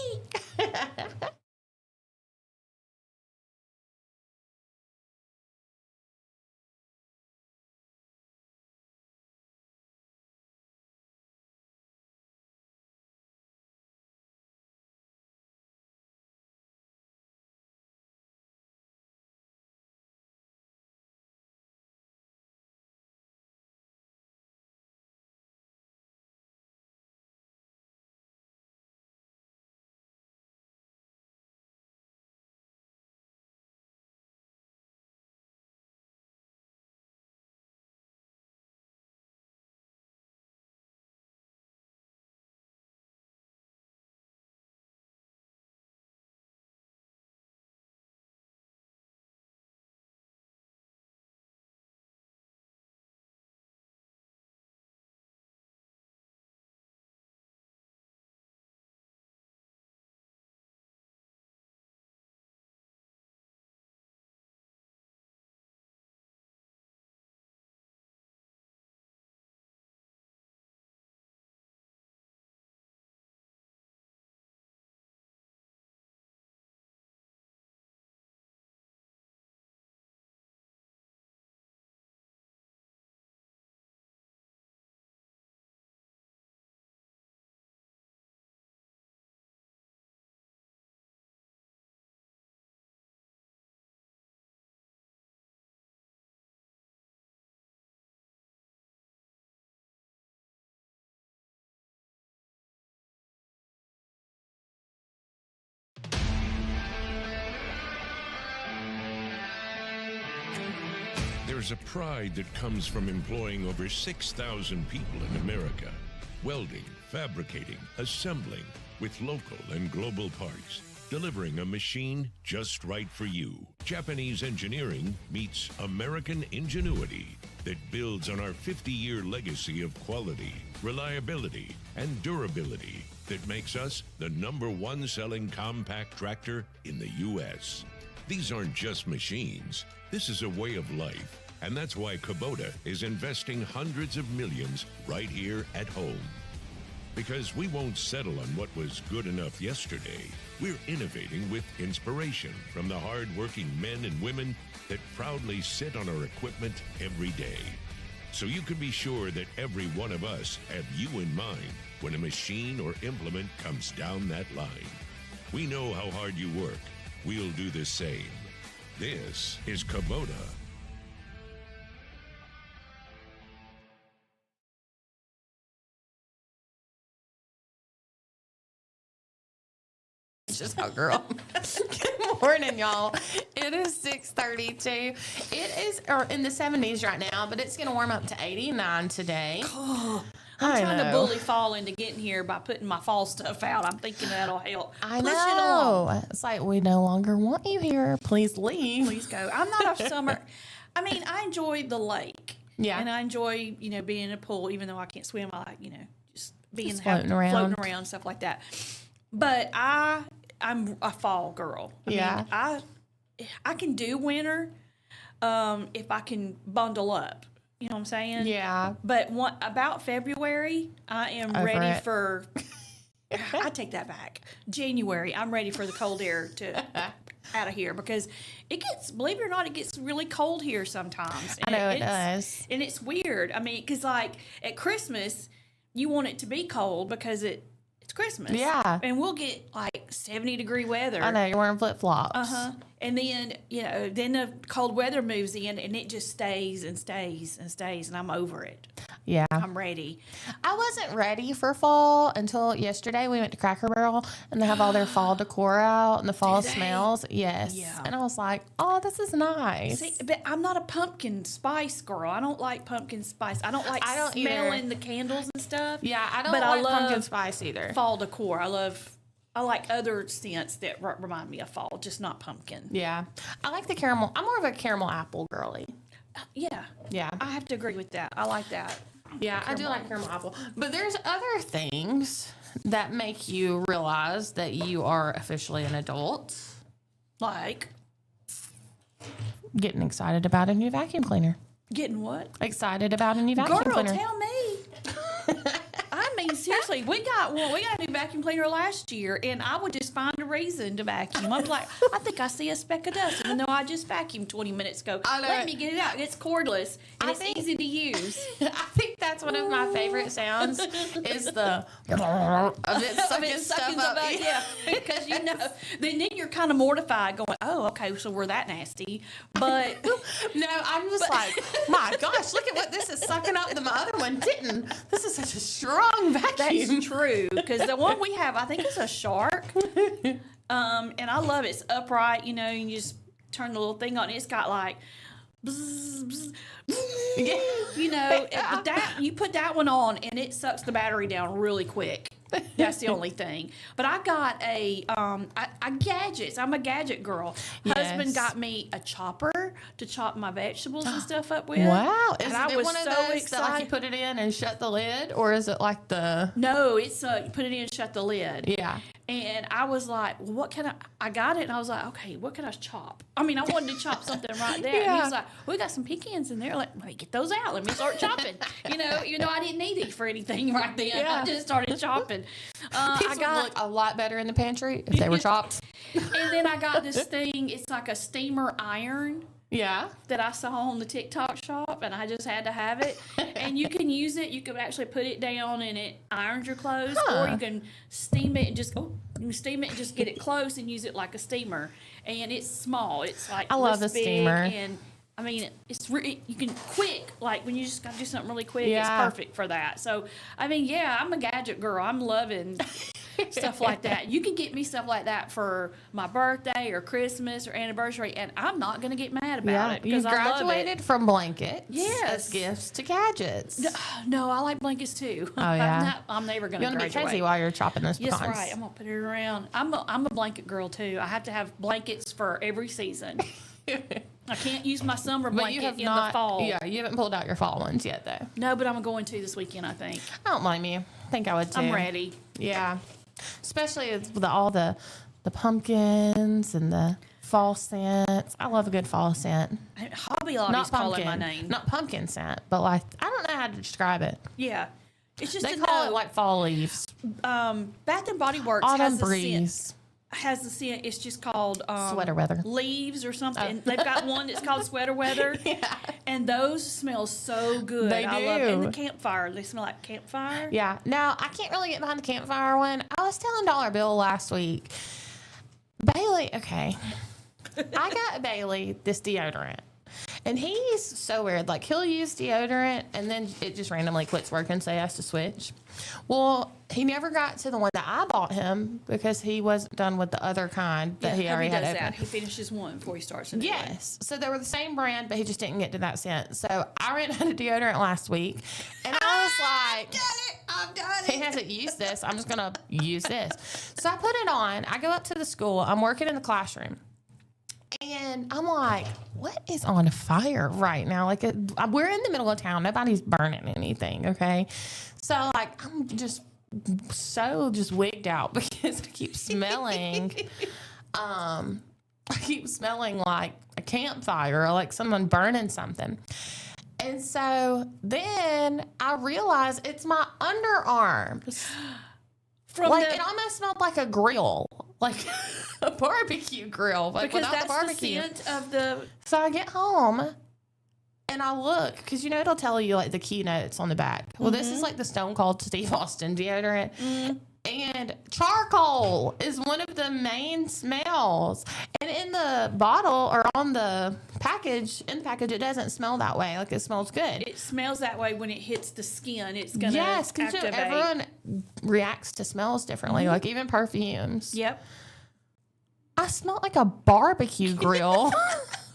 There's a pride that comes from employing over 6,000 people in America, welding, fabricating, assembling with local and global parts, delivering a machine just right for you. Japanese engineering meets American ingenuity that builds on our 50-year legacy of quality, reliability, and durability that makes us the #1 selling compact tractor in the U.S. These aren't just machines. This is a way of life, and that's why Kubota is investing hundreds of millions right here at home. Because we won't settle on what was good enough yesterday. We're innovating with inspiration from the hard-working men and women that proudly sit on our equipment every day. So you can be sure that every one of us have you in mind when a machine or implement comes down that line. We know how hard you work. We'll do the same. This is Kubota. Just a girl. Good morning, y'all. It is 6:32. It is in the 70s right now, but it's going to warm up to 89 today. I'm I trying to know. bully fall into getting here by putting my fall stuff out. I'm thinking that'll help. I Push it along. know. It's like, we no longer want you here. Please leave. Please go. I'm not a summer. I mean, I enjoy the lake. Yeah. And I enjoy, being in a pool, even though I can't swim. I like, just being Just floating around. floating around, stuff like that. But I'm a fall girl. Yeah. I can do winter if I can bundle up. You know what I'm saying? Yeah. But about February, I am Over ready it. for. I take that back. January, I'm ready for the cold air to out of here because it gets. Believe it or not, it gets really cold here sometimes. I know it does. And it's weird. I mean, because like at Christmas, you want it to be cold because it's Christmas. Yeah. And we'll get like 70-degree weather. I know, you're wearing flip-flops. Uh-huh. And then, then the cold weather moves in and it just stays and stays and stays and I'm over it. Yeah. I'm ready. I wasn't ready for fall until yesterday. We went to Cracker Barrel and they have all their fall decor out and the fall they? smells. Yes. Yeah. And I was like, oh, this is nice. See, but I'm not a pumpkin spice girl. I don't like pumpkin spice. I don't like I don't either. smelling the candles and stuff. Yeah, I don't but like I love pumpkin spice either. fall decor. I like other scents that remind me of fall, just not pumpkin. Yeah. I like the caramel. I'm more of a caramel apple girly. Yeah. Yeah. I have to agree with that. I like that. Yeah, I do like caramel apple. But there's other things that make you realize that you are officially an adult. Like Getting excited about a new vacuum cleaner. getting what? Excited about a new vacuum Girl, cleaner. tell me. I mean, seriously, we got a new vacuum cleaner last year, and I would just find a reason to vacuum. I'm like, I think I see a speck of dust, even though I just vacuumed 20 minutes ago. I know Let it. me get it out. It's cordless, and I it's think- easy to use. I think that's one of my favorite sounds is the of it sucking stuff up. Yeah, because then you're kind of mortified, going, "Oh, okay, so we're that nasty." But No, I'm just like, my gosh, look at what this is sucking up that my other one didn't. This is such a strong vacuum. that's true, because the one we have, I think it's a Shark, and I love it. It's upright, and you just turn the little thing on. It's got like. Bzz, bzz, but that you put that one on and it sucks the battery down really quick. That's the only thing. But I got a gadgets. I'm a gadget girl. Yes. Husband got me a chopper to chop my vegetables and stuff up with. Wow. Is And I it was one of so those that like excited. you put it in and shut the lid, or is it like the No, it's you put it in and shut the lid. yeah? And I was like, well, what can I got it and I was like, okay, what can I chop? I mean, I wanted to chop something right there. And he Yeah. was like, we got some pecans in there. Let me get those out. Let me start chopping. Even though I didn't need it for anything right then. Yeah. I just started chopping. These would look a lot better in the pantry if they were chopped. And then I got this thing. It's like a steamer iron Yeah. that I saw on the TikTok shop, and I just had to have it. And you can use it. You can actually put it down, and it irons your clothes, or you can steam it and just get it close and use it like a steamer. And it's small. It's like I love this the big, steamer. and I mean, you can quick, like when you just got to do something really quick. Yeah. It's perfect for that. So I mean, yeah, I'm a gadget girl. I'm loving. stuff like that. You can get me stuff like that for my birthday or Christmas or anniversary, and I'm not going to get mad about it You because I love graduated it. from blankets Yes. as gifts to gadgets. No, I like blankets too. Oh, yeah. I'm never going You're to going to be graduate. crazy while you're chopping those Yes, pecans. right. I'm going to put it around. I'm a blanket girl too. I have to have blankets for every season. I can't use my summer But you blanket have in not, the fall. Yeah, you haven't pulled out your fall ones yet, though. No, but I'm going to this weekend, I think. I don't blame you. I think I would, too. I'm ready. Yeah. Especially with all the pumpkins and the fall scents. I love a good fall scent. Hobby Lobby's calling my name. Not pumpkin scent, but like, I don't know how to describe it. Yeah. It's just They to call know, it like fall leaves. Bath and Body Works Autumn has breeze. the scent. It's just called Sweater weather. leaves or something. They've got one that's called sweater weather. Yeah. And those smell so good. They I love it. And do. the campfire. They smell like campfire. Yeah. Now, I can't really get behind the campfire one. I was telling Dollar Bill last week. Bailey, okay. I got Bailey this deodorant. And he's so weird. Like, he'll use deodorant, and then it just randomly quits working, so he has to switch. Well, he never got to the one that I bought him because he wasn't done with the other kind that he already does had that. open. He finishes one before he starts a new one. Yes. So they were the same brand, but he just didn't get to that scent. So I ran out of deodorant last week, and I was like, I've done he hasn't used this. I'm just going to use this. So I put it on. I go up to the school. I'm working in the classroom. And I'm like, what is on fire right now? Like, we're in the middle of town. Nobody's burning anything, okay? So, like, I'm just wigged out because I keep smelling, like a campfire or like someone burning something. And so then I realize it's my underarms. It almost smelled like a grill, like a barbecue grill, like because without that's the barbecue. the scent of the. So I get home and I look because it'll tell you like the keynotes on the back. Well, this is like the Stone Cold Steve Austin deodorant. And charcoal is one of the main smells. And in the bottle or on the package, it doesn't smell that way. Like, it smells good. It smells that way when it hits the skin. It's gonna Because activate. everyone reacts to smells differently. Like, even perfumes. Yep. I smelled like a barbecue grill.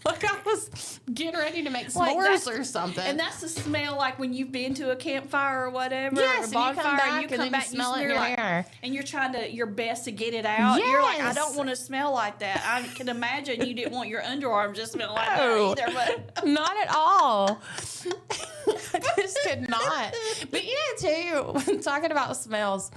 Like I was getting ready to make s'mores or something. And that's the smell like when you've been to a campfire or whatever, Yes, or a and you come bonfire, back and you and come then back, you smell it in your like, hair. and you're trying to your best to get it out. You're like, I Yes. don't want to smell like that. I can imagine you didn't want your underarms to smell like No. that either. But Not at all. I just could not. But too, talking about smells,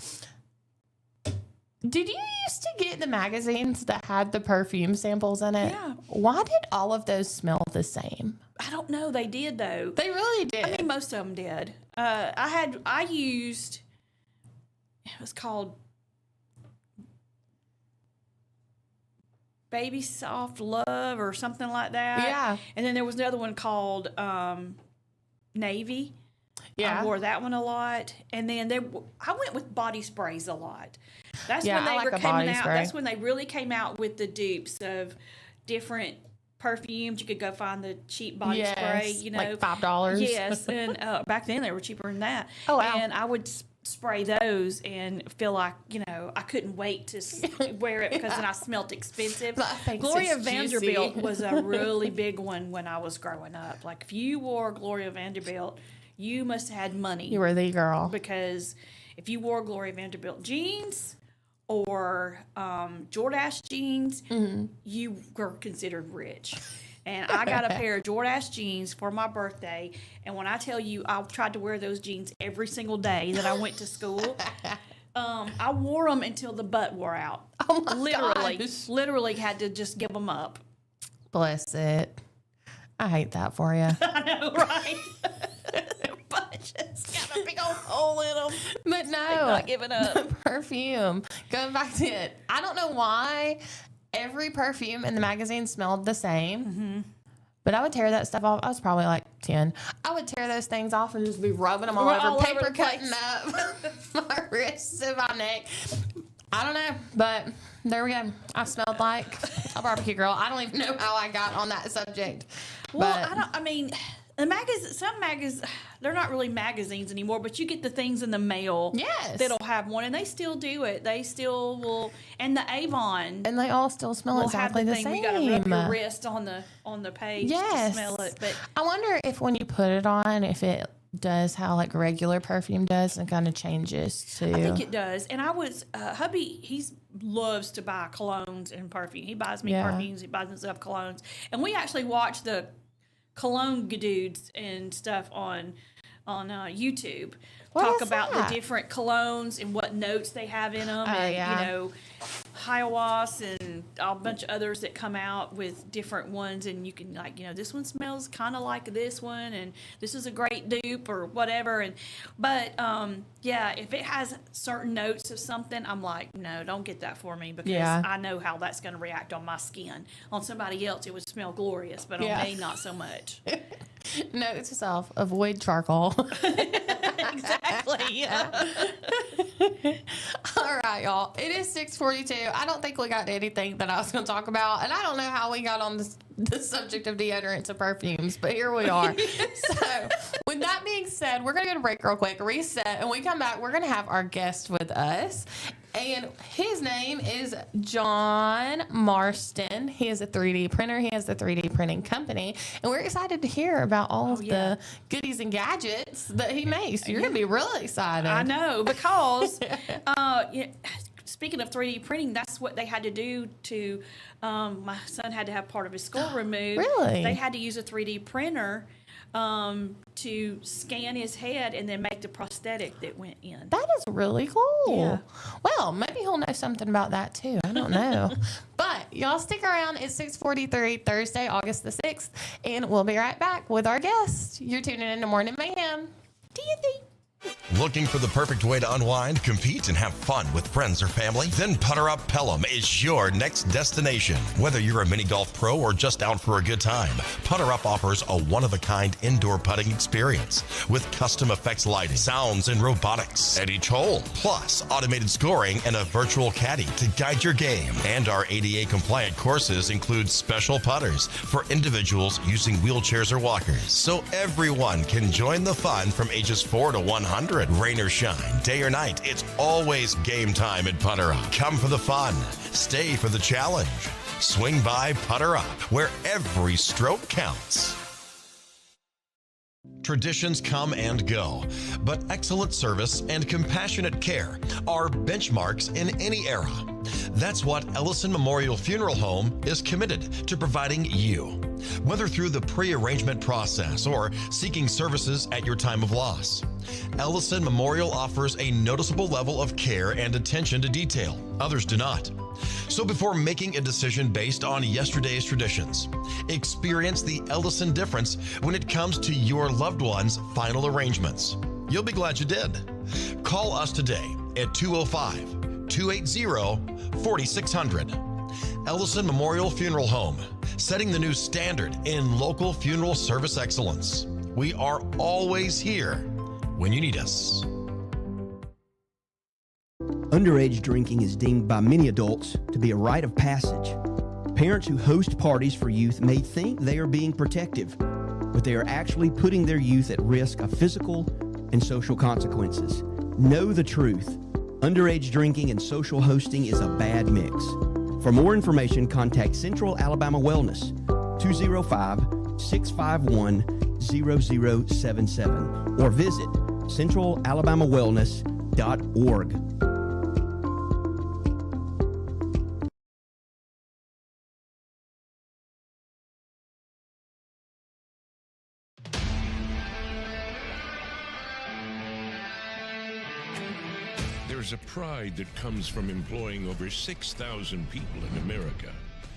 did you used to get the magazines that had the perfume samples in it? Yeah. Why did all of those smell the same? I don't know. They did though. They really did. I mean, most of them did. I used. It was called Baby Soft Love or something like that. Yeah. And then there was another one called Navy. Yeah. I wore that one a lot. And then I went with body sprays a lot. That's Yeah, when they I like were a coming body out. spray. That's when they really came out with the dupes of different perfumes. You could go find the cheap body spray, like $5. Yes, and back then they were cheaper than that. Oh, wow. And I would spray those and feel like, I couldn't wait to wear it because then I smelled expensive. That thinks Gloria it's Vanderbilt juicy. was a really big one when I was growing up. Like, if you wore Gloria Vanderbilt, you must have had money. You were the girl. Because if you wore Gloria Vanderbilt jeans or Jordache jeans, you were considered rich. And I got a pair of Jordache jeans for my birthday. And when I tell you, I tried to wear those jeans every single day that I went to school. I wore them until the butt wore out. Oh my gosh. Literally had to just give them up. Bless it. I hate that for you. I know, right? But just got a big old hole in them. But no, Not giving up. perfume. Going back to it, I don't know why every perfume in the magazine smelled the same. But I would tear that stuff off. I was probably like 10. I would tear those things off and just be rubbing them all All over, over paper the place. cutting up my wrists and my neck. I don't know, but there we go. I smelled like a barbecue girl. I don't even know how I got on that subject. Well, but some magazines, they're not really magazines anymore, but you get the things in the mail. Yes. That'll have one, and they still do it. They still will, and the Avon. And they all still smell will exactly have the the thing. same. You got to rub your wrist on the page Yes. to smell it. But I wonder if when you put it on, if it does how like regular perfume does and kind of changes to. I think it does. And I was, hubby, he loves to buy colognes and perfume. He buys me perfumes. He buys himself colognes. And we actually watch the cologne dudes and stuff on YouTube. Talk about the different colognes and what notes they have in them. And, you know, Hiawas and a bunch of others that come out with different ones. And you can, like, you know, this one smells kind of like this one. And this is a great dupe or whatever. But if it has certain notes of something, I'm like, no, don't get that for me because I know how that's going to react on my skin. On somebody else, it would smell glorious. But on me, not so much. Note to self, avoid charcoal. Exactly. Yeah. All right, y'all. It is 6:42. I don't think we got anything that I was going to talk about, and I don't know how we got on the subject of deodorants and perfumes, but here we are. So, with that being said, we're going to go to break real quick, reset, and when we come back, we're going to have our guest with us. And his name is John Marston. He is a 3D printer. He has a 3D printing company. And we're excited to hear about all of the goodies and gadgets that he makes. You're going to be really excited. I know, because speaking of 3D printing, that's what they had to do to, my son had to have part of his skull removed. Really? They had to use a 3D printer to scan his head and then make the prosthetic that went in. That is really cool. Yeah. Well, maybe he'll know something about that too. I don't know. But y'all stick around. It's 6:43, Thursday, August the 6th, and we'll be right back with our guest. You're tuning in to Morning Mayhem. Do you think? Looking for the perfect way to unwind, compete, and have fun with friends or family? Then Putter Up Pelham is your next destination. Whether you're a mini golf pro or just out for a good time, Putter Up offers a one-of-a-kind indoor putting experience with custom effects lighting, sounds, and robotics at each hole, plus automated scoring and a virtual caddy to guide your game. And our ADA-compliant courses include special putters for individuals using wheelchairs or walkers, so everyone can join the fun from ages 4 to 100. Rain or shine, day or night, it's always game time at Putter Up. Come for the fun, stay for the challenge. Swing by Putter Up, where every stroke counts. Traditions come and go, but excellent service and compassionate care are benchmarks in any era. That's what Ellison Memorial Funeral Home is committed to providing you, whether through the pre-arrangement process or seeking services at your time of loss. Ellison Memorial offers a noticeable level of care and attention to detail. Others do not. So before making a decision based on yesterday's traditions, experience the Ellison difference when it comes to your loved one's final arrangements. You'll be glad you did. Call us today at 205-280-4600. Ellison Memorial Funeral Home, setting the new standard in local funeral service excellence. We are always here when you need us. Underage drinking is deemed by many adults to be a rite of passage. Parents who host parties for youth may think they are being protective, but they are actually putting their youth at risk of physical and social consequences. Know the truth. Underage drinking and social hosting is a bad mix. For more information, contact Central Alabama Wellness, 205-651-0077, or visit centralalabamawellness.org. There's a pride that comes from employing over 6,000 people in America.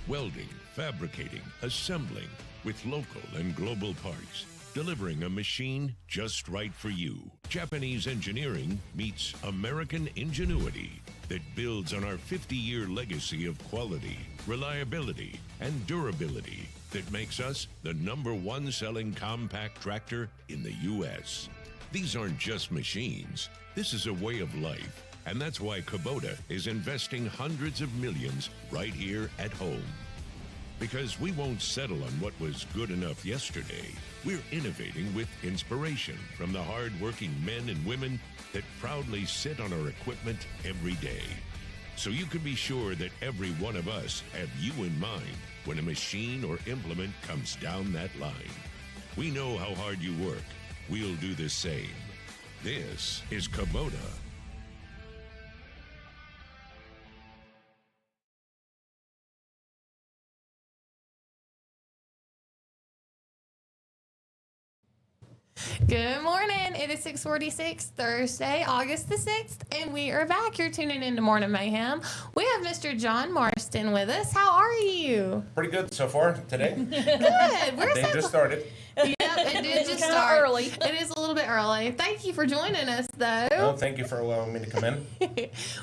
Welding, fabricating, assembling with local and global parts. Delivering a machine just right for you. Japanese engineering meets American ingenuity that builds on our 50-year legacy of quality, reliability, and durability that makes us the #1 selling compact tractor in the U.S. These aren't just machines. This is a way of life. And that's why Kubota is investing hundreds of millions right here at home. Because we won't settle on what was good enough yesterday. We're innovating with inspiration from the hard-working men and women that proudly sit on our equipment every day. So you can be sure that every one of us have you in mind when a machine or implement comes down that line. We know how hard you work. We'll do the same. This is Kubota. Good morning. It is 6:46, Thursday, August the 6th, and we are back. You're tuning into Morning Mayhem. We have Mr. John Marston with us. How are you? Pretty good so far today. Good. We're They just started. Yep, it did just kinda start. early. It is a little bit early. Thank you for joining us, Well, though. thank you for allowing me to come in.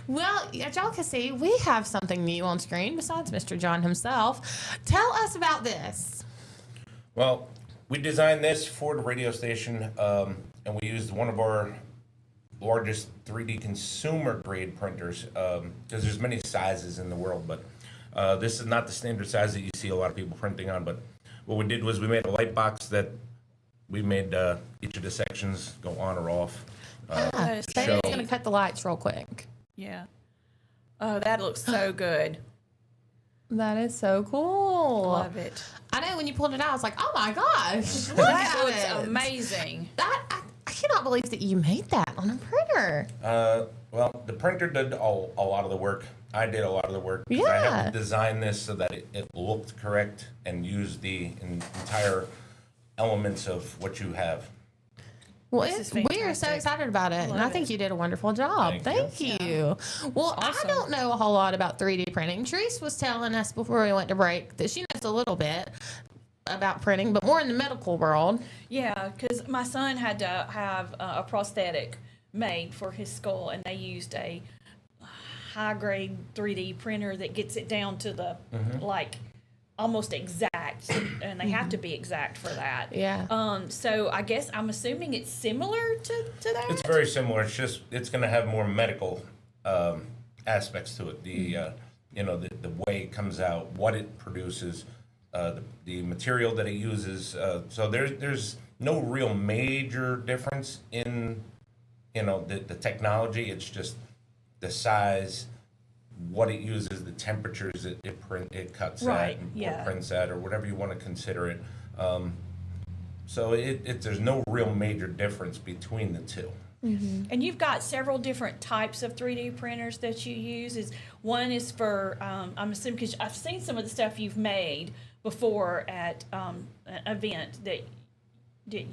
Well, as y'all can see, we have something new on screen besides Mr. John himself. Tell us about this. Well, we designed this for the radio station, and we used one of our largest 3D consumer grade printers, because there's many sizes in the world, but this is not the standard size that you see a lot of people printing on. But what we did was we made a light box that we made each of the sections go on or off. Yes. So show. I'm going to cut the lights real quick. Yeah. Oh, that looks so good. That is so cool. Love it. I know when you pulled it out, I was like, oh my gosh. Look That at looks it. amazing. I cannot believe that you made that on a printer. Well, the printer did a lot of the work. I did a lot of the work. 'Cause I Yeah. had to design this so that it looked correct and used the entire elements of what you have. Well, This is we are so fantastic. excited about it, and I Love think it. you did a wonderful job. Thank Thank you. Well, awesome. I don't know a whole lot about 3D printing. Trese was telling us before we went to break that she knows a little bit about printing, but more in the medical world. Yeah, because my son had to have a prosthetic made for his skull, and they used a high-grade 3D printer that gets it down to the, like, almost exact, and they have to be exact for that. Yeah. So I guess I'm assuming it's similar to that? It's very similar. It's going to have more medical aspects to it. The the way it comes out, what it produces, the material that it uses. So there's no real major difference in the technology. It's just the size, what it uses, the temperatures it cuts Right, at, and yeah. or prints at, or whatever you want to consider it. So there's no real major difference between the two. And you've got several different types of 3D printers that you use. One is for, I'm assuming, because I've seen some of the stuff you've made before at an event that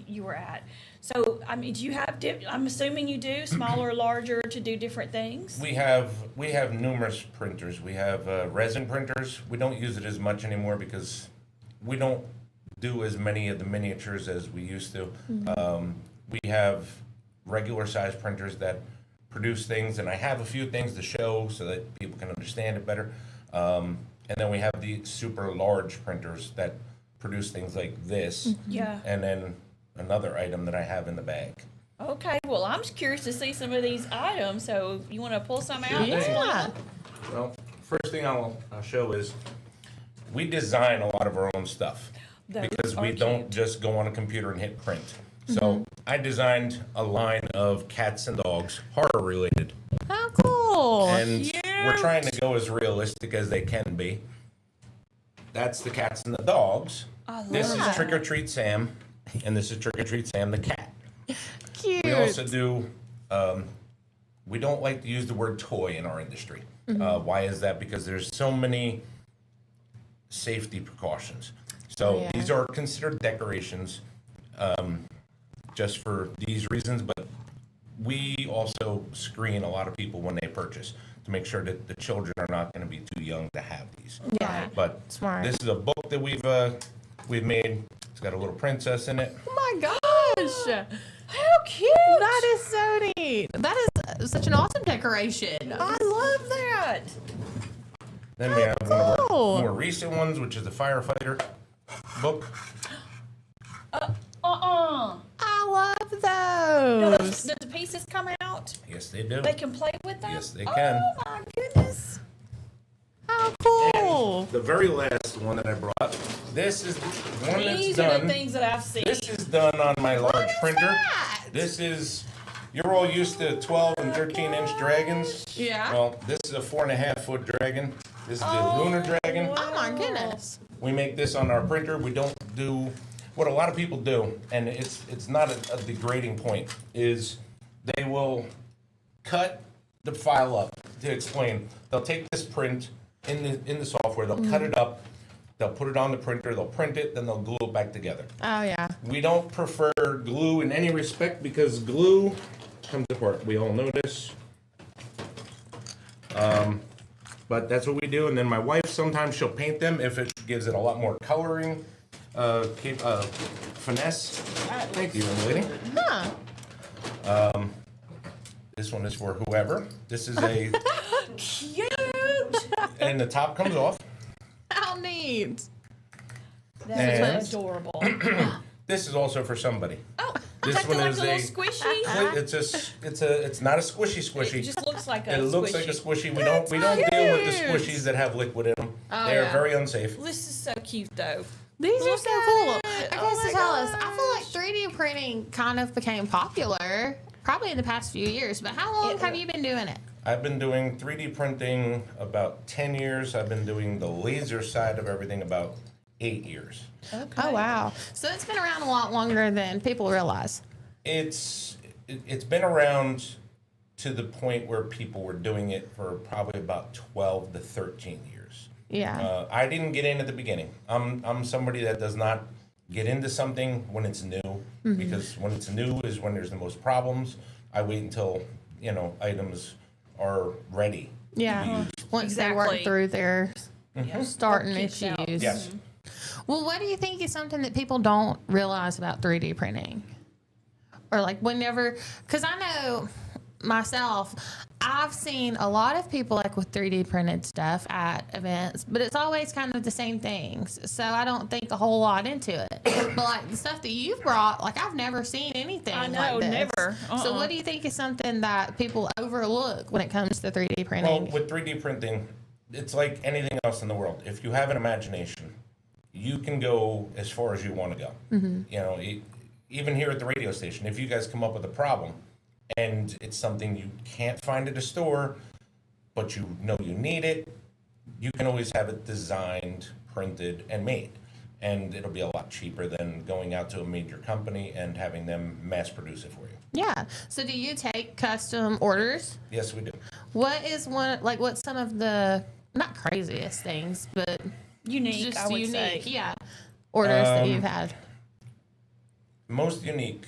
you were at. So, I mean, do you have, I'm assuming you do, smaller or larger, to do different things? We have numerous printers. We have resin printers. We don't use it as much anymore because we don't do as many of the miniatures as we used to. We have regular size printers that produce things, and I have a few things to show so that people can understand it better. And then we have the super large printers that produce things like this. Yeah. And then another item that I have in the bag. Okay, well, I'm just curious to see some of these items, so you want to pull some out? Yeah. Well, first thing I'll show is we design a lot of our own stuff Those because we are don't cute. just go on a computer and hit print. So I designed a line of cats and dogs, horror related, How cool. and we're trying to go as realistic as they can be. That's the cats and the dogs. This is that. Trick or Treat Sam, and this is Trick or Treat Sam the cat. Cute. We also do, we don't like to use the word toy in our industry. Why is that? Because there's so many safety precautions. So Yeah. these are considered decorations just for these reasons, but we also screen a lot of people when they purchase to make sure that the children are not going to be too young to have these. Yeah. But Smart. this is a book that we've made. It's got a little princess in it. Oh my gosh. How cute! That is so neat. That is such an awesome decoration. I love that. Then we have one of our cool. more recent ones, which is the firefighter book. I love Do those. the pieces come out? Yes, they do. They can play with them? Yes, they can. Oh, my goodness. How cool. The very last one that I brought This is one that's These are the done. things that I've seen. This is done on my large printer. that? This is, you're all used to 12 and 13-inch dragons. Yeah. Well, this is a 4.5-foot dragon. This is the lunar dragon. Oh my goodness. We make this on our printer. We don't do what a lot of people do, and it's not a degrading point, is they will cut the file up. To explain, they'll take this print in the software, they'll cut it up, they'll put it on the printer, they'll print it, then they'll glue it back together. Oh yeah. We don't prefer glue in any respect because glue comes apart. We all know this. But that's what we do. And then my wife, sometimes she'll paint them if it gives it a lot more coloring, finesse. Thank you, young lady. Huh. This one is for whoever. This is a, Cute. and the top comes off. How neat. That And- is adorable. This is also for somebody. Oh, This that's one like is a little a- squishy. It's not a squishy. It just looks like a It looks squishy. like a squishy. We don't deal with the squishies that have liquid in them. Oh, They are yeah. very unsafe. This is so cute, though. These are Look so at cool. it. Okay, Oh so my tell us. I feel like 3D printing kind of became popular probably in the past few years, but how long have you been doing it? I've been doing 3D printing about 10 years. I've been doing the laser side of everything about 8 years. Oh wow. So it's been around a lot longer than people realize. It's been around to the point where people were doing it for probably about 12 to 13 years. Yeah. I didn't get in at the beginning. I'm somebody that does not get into something when it's new, because when it's new is when there's the most problems. I wait until, items are ready. Yeah. Once they work Exactly. through their starting Kicks out. issues. Yes. Well, what do you think is something that people don't realize about 3D printing? Or like whenever, because I know myself, I've seen a lot of people like with 3D printed stuff at events, but it's always kind of the same things. So I don't think a whole lot into it. But like the stuff that you've brought, like I've never seen anything I like know, this. never. So what do you think is something that people overlook when it comes to 3D Well, printing? with 3D printing, it's like anything else in the world. If you have an imagination, you can go as far as you want to go. Even here at the radio station, if you guys come up with a problem and it's something you can't find at a store, but you know you need it, you can always have it designed, printed, and made. And it'll be a lot cheaper than going out to a major company and having them mass produce it for you. Yeah. So do you take custom orders? Yes, we do. What is what's some of the, not craziest things, but Unique, just I would unique, say. yeah, orders that you've had? Most unique,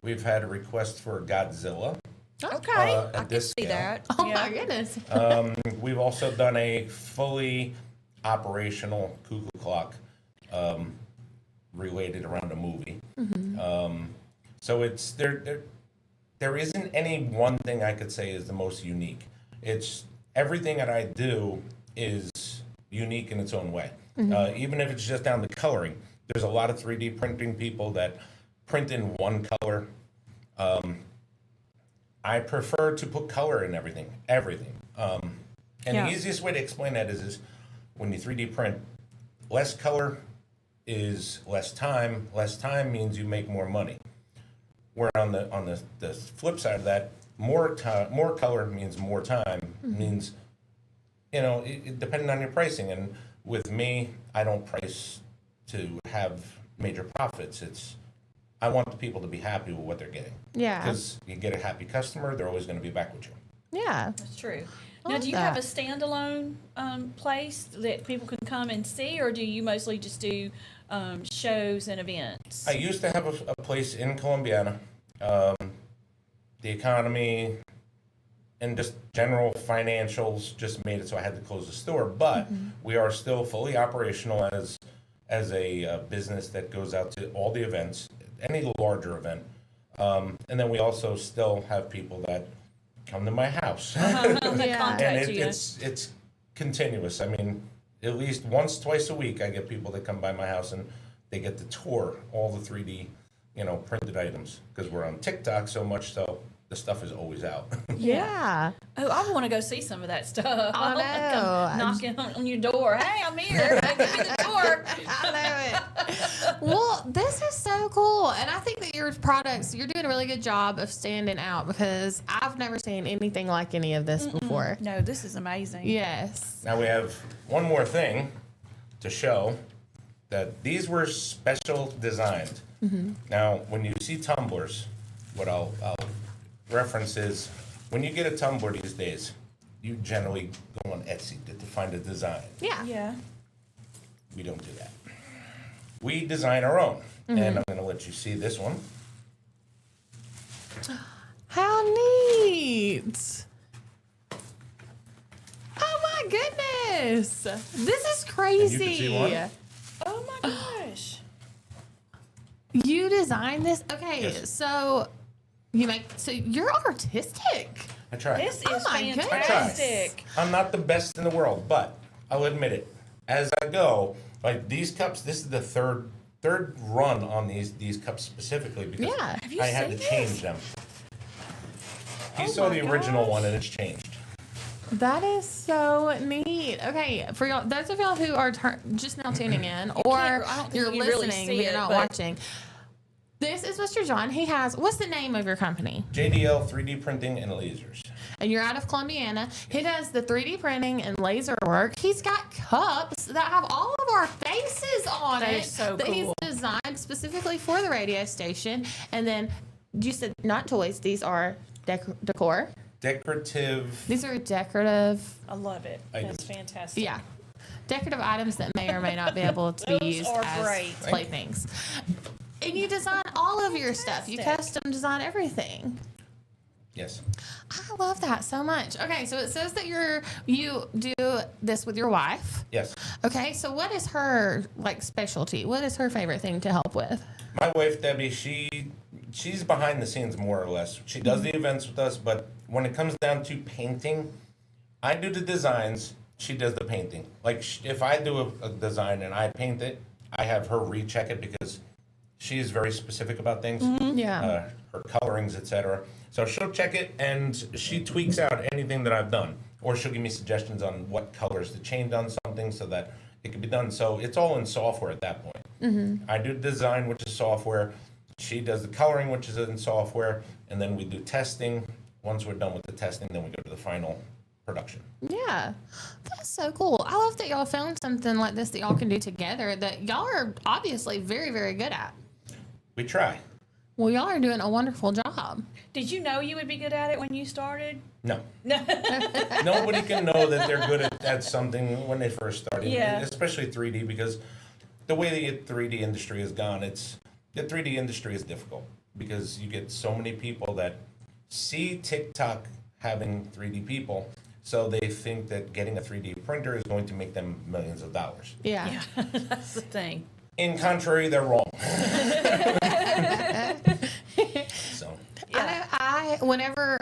we've had a request for Godzilla. Okay, at I can this see scale. that. Oh Yeah. my goodness. We've also done a fully operational cuckoo clock related around a movie. So it's there isn't any one thing I could say is the most unique. It's everything that I do is unique in its own way. Even if it's just down to coloring. There's a lot of 3D printing people that print in one color. I prefer to put color in everything. And Yeah. the easiest way to explain that is when you 3D print, less color is less time. Less time means you make more money. Where on the flip side of that, more color means more time. Means, depending on your pricing. And with me, I don't price to have major profits. I want the people to be happy with what they're getting. Yeah. Because you get a happy customer, they're always going to be back with you. Yeah. That's true. I Now, like do you have that. a standalone place that people can come and see, or do you mostly just do shows and events? I used to have a place in Columbiana. The economy and just general financials just made it so I had to close the store. But we are still fully operational as a business that goes out to all the events, any larger event. And then we also still have people that come to my house. That Yeah. contact And you. it's continuous. I mean, at least once, twice a week, I get people that come by my house and they get to tour all the 3D, printed items because we're on TikTok so much so the stuff is always out. Yeah. Oh, I want to go see some of that stuff. I know. Come knocking on your door. Hey, I'm here. Give me the door. I know it. Well, this is so cool. And I think that your products, you're doing a really good job of standing out because I've never seen anything like any of this before. No, this is amazing. Yes. Now we have one more thing to show that these were special designed. Now, when you see tumblers, what I'll reference is when you get a tumbler these days, you generally go on Etsy to find a design. Yeah. Yeah. We don't do that. We design our own. And I'm going to let you see this one. How neat. Oh my goodness. This is crazy. And you can see one. Oh my gosh. You designed this? Okay, Yes. so you're artistic. I try. This is my goodness. fantastic. I'm not the best in the world, but I'll admit it. As I go, like these cups, this is the third run on these cups specifically because Yeah. Have you I had to seen change this? them. You Oh saw my the original gosh. one and it's changed. That is so neat. Okay, for y'all, those of y'all who are just now tuning in, or I don't think you're you can really listening see but you're it, not but- watching, this is Mr. John. He has, what's the name of your company? JDL 3D printing and lasers. And you're out of Columbiana. He does the 3D printing and laser work. He's got cups that have all of our faces on That it is so that he's cool. designed specifically for the radio station. And then you said not toys; these are decor. Decorative. These are decorative. I love it. Items. That's fantastic. Yeah. Decorative items that may or may not be able to be Those used are as great. playthings. And you design all of your stuff. You Fantastic. custom design everything. Yes. I love that so much. Okay, so it says that you do this with your wife. Yes. Okay, so what is her specialty? What is her favorite thing to help with? My wife Debbie, she's behind the scenes more or less. She does the events with us, but when it comes down to painting, I do the designs. She does the painting. Like if I do a design and I paint it, I have her recheck it because she is very specific about things. Yeah. Her colorings, etc. So she'll check it and she tweaks out anything that I've done, or she'll give me suggestions on what colors to change on something so that it can be done. So it's all in software at that point. I do design, which is software. She does the coloring, which is in software, and then we do testing. Once we're done with the testing, then we go to the final production. Yeah. That's so cool. I love that y'all found something like this that y'all can do together that y'all are obviously very, very good at. We try. Well, y'all are doing a wonderful job. Did you know you would be good at it when you started? No. Nobody can know that they're good at something when they first start, Yeah. especially 3D, because the way the 3D industry has gone, the 3D industry is difficult because you get so many people that see TikTok having 3D people, so they think that getting a 3D printer is going to make them millions of dollars. Yeah. That's the thing. In contrary, they're wrong. So, I whenever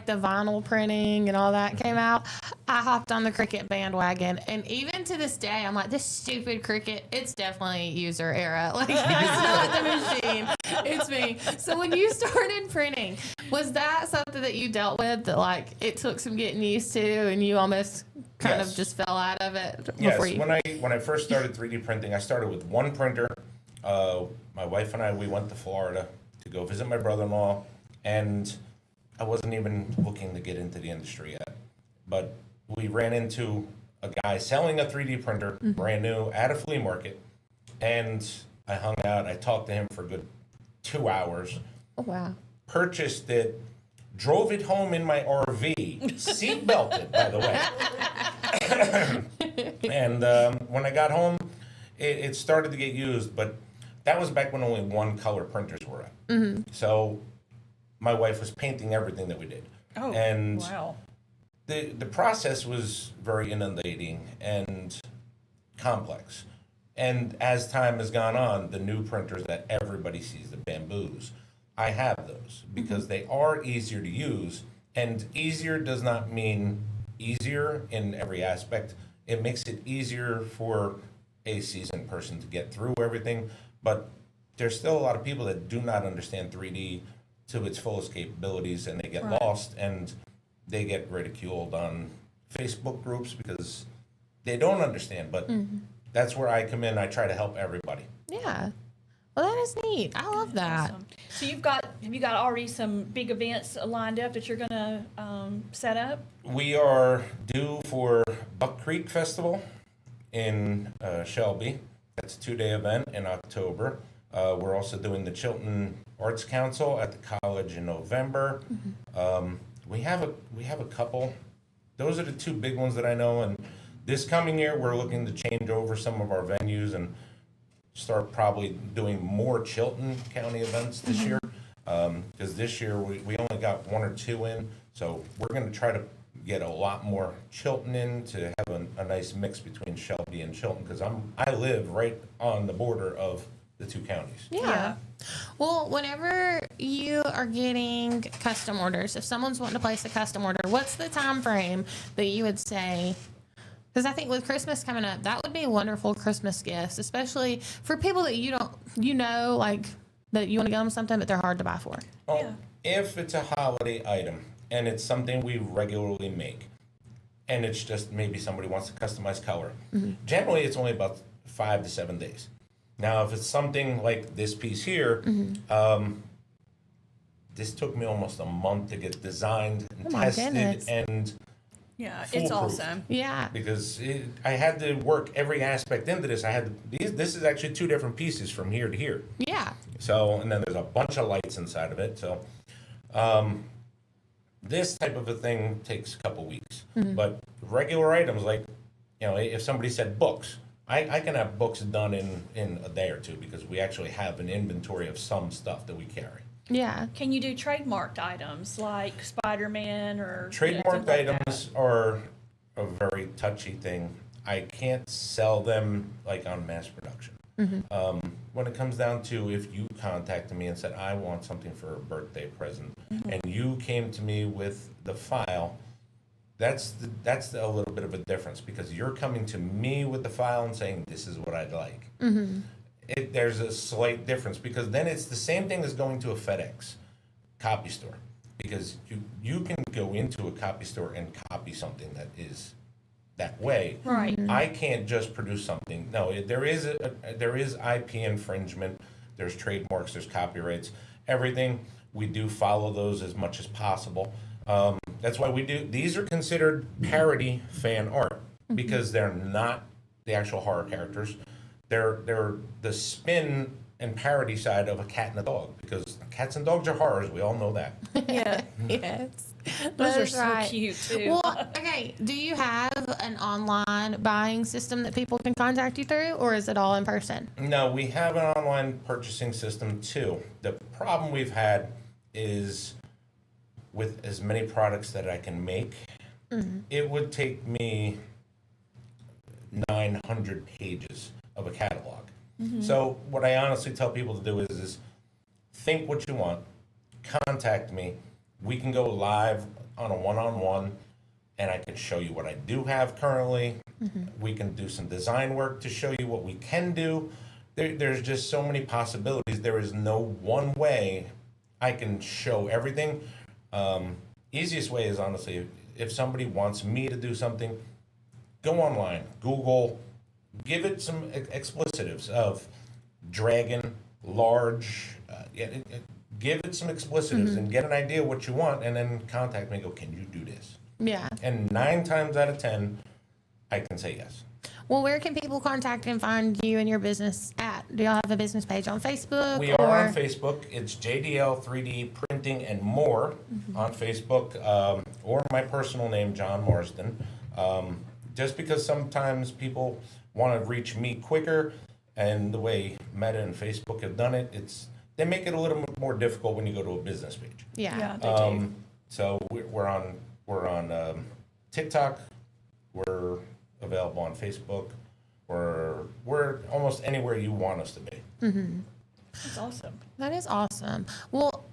the vinyl printing and all that came out, I hopped on the Cricut bandwagon, and even to this day, I'm like, this stupid Cricut, it's definitely user era. Like, it's not the machine, it's me. So when you started printing, was that something that you dealt with that it took some getting used to, and you almost kind of Yes. just fell out of it yes, before you? when I first started 3D printing, I started with one printer. My wife and I, we went to Florida to go visit my brother-in-law, and I wasn't even looking to get into the industry yet. But we ran into a guy selling a 3D printer, brand new, at a flea market, and I hung out. I talked to him for a good 2 hours, Oh, wow. purchased it, drove it home in my RV, seat belted, by the way. And when I got home, it started to get used, but that was back when only one color printers were out. So my wife was painting everything that we did. Oh, And wow. the process was very inundating and complex. And as time has gone on, the new printers that everybody sees, the Bamboos, I have those because they are easier to use. And easier does not mean easier in every aspect. It makes it easier for a seasoned person to get through everything. But there's still a lot of people that do not understand 3D to its fullest capabilities, and they get Right. lost, and they get ridiculed on Facebook groups because they don't understand. But that's where I come in. I try to help everybody. Yeah. Well, that is neat. I love that. Awesome. So have you got already some big events lined up that you're gonna set up? We are due for Buck Creek Festival in Shelby. That's a 2-day event in October. We're also doing the Chilton Arts Council at the college in November. We have a couple. Those are the 2 big ones that I know. And this coming year, we're looking to change over some of our venues and start probably doing more Chilton County events this year. Because this year we only got 1 or 2 in. So we're going to try to get a lot more Chilton in to have a nice mix between Shelby and Chilton. Because I live right on the border of the 2 counties. Yeah. Well, whenever you are getting custom orders, if someone's wanting to place a custom order, what's the time frame that you would say? Because I think with Christmas coming up, that would be a wonderful Christmas gift, especially for people that like that you want to get them something, but they're hard to buy for. Well, if it's a holiday item and it's something we regularly make, and it's just maybe somebody wants to customize color, generally it's only about 5 to 7 days. Now, if it's something like this piece here, this took me almost a month to get designed and tested goodness. and Yeah, it's foolproof. awesome. Yeah. Because I had to work every aspect into this. This is actually 2 different pieces from here to here. Yeah. So, and then there's a bunch of lights inside of it. So, this type of a thing takes a couple weeks. But regular items, like, if somebody said books, I can have books done in a day or 2 because we actually have an inventory of some stuff that we carry. Yeah. Can you do trademarked items like Spider-Man or Trademarked things like that? items are a very touchy thing. I can't sell them like on mass production. When it comes down to if you contacted me and said, I want something for a birthday present, and you came to me with the file, that's a little bit of a difference because you're coming to me with the file and saying, this is what I'd like. There's a slight difference because then it's the same thing as going to a FedEx copy store because you can go into a copy store and copy something that is that way. Right. I can't just produce something. No, there is IP infringement. There's trademarks. There's copyrights. Everything we do follow those as much as possible. That's why we do. These are considered parody fan art because they're not the actual horror characters. They're the spin and parody side of a cat and a dog because cats and dogs are horrors. We all know that. Yeah. Yes. Those are That's so right. cute too. Well, okay. Do you have an online buying system that people can contact you through, or is it all in person? No, we have an online purchasing system too. The problem we've had is with as many products that I can make, it would take me 900 pages of a catalog. So what I honestly tell people to do is think what you want, contact me. We can go live on a one-on-one, and I can show you what I do have currently. We can do some design work to show you what we can do. There's just so many possibilities. There is no one way I can show everything. Easiest way is honestly, if somebody wants me to do something, go online, Google, give it some explicitives of dragon, large, give it some explicitives and get an idea what you want, and then contact me and go, can you do this? Yeah. And 9 times out of 10, I can say yes. Well, where can people contact and find you and your business at? Do y'all have a business page on Facebook? We are on Facebook. It's JDL 3D Printing and More on Facebook, or my personal name, John Marsden. Just because sometimes people want to reach me quicker, and the way Meta and Facebook have done it, they make it a little bit more difficult when you go to a business page. Yeah. They do. So we're on TikTok. We're available on Facebook. We're almost anywhere you want us to be. That's awesome. That is awesome. Well,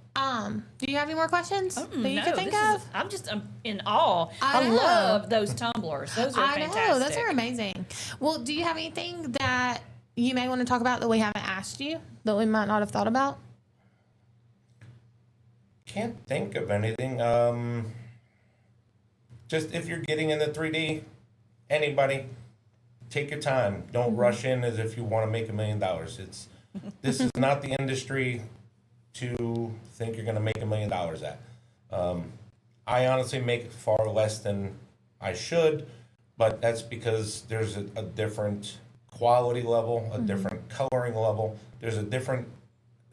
do you have any more questions that you No, can think this of? is- I'm just in awe. I I know. love those tumblers. Those are I fantastic. know, those are amazing. Well, do you have anything that you may want to talk about that we haven't asked you that we might not have thought about? Can't think of anything. Just if you're getting into 3D, anybody, take your time. Don't rush in as if you want to make $1 million. This is not the industry to think you're going to make $1 million at. I honestly make far less than I should, but that's because there's a different quality level, a different coloring level. There's a different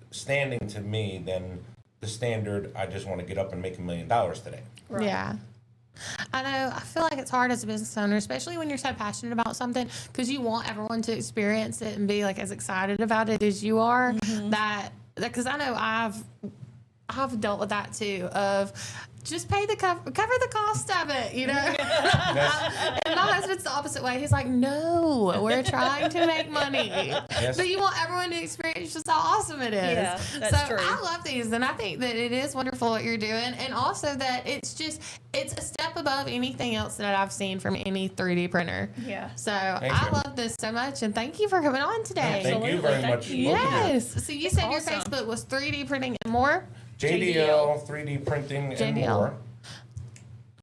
standing to me than the standard. I just want to get up and make $1 million today. Right. Yeah. I know. I feel like it's hard as a business owner, especially when you're so passionate about something, because you want everyone to experience it and be like as excited about it as you are. Because I know I've dealt with that too. Of just pay the cover the cost of it, you know. And my husband's the opposite way. He's like, no, we're trying to make money. Yes. But you want everyone to experience just how awesome it is. Yeah, that's true. I love these, and I think that it is wonderful what you're doing, and also that it's a step above anything else that I've seen from any 3D printer. Yeah. So Thank I you. love this so much, and thank you for coming on today. Thank you very much. Thank you. both of you. Yes. So you said your awesome. Facebook was 3D printing and more. JDL 3D printing and JDL. more.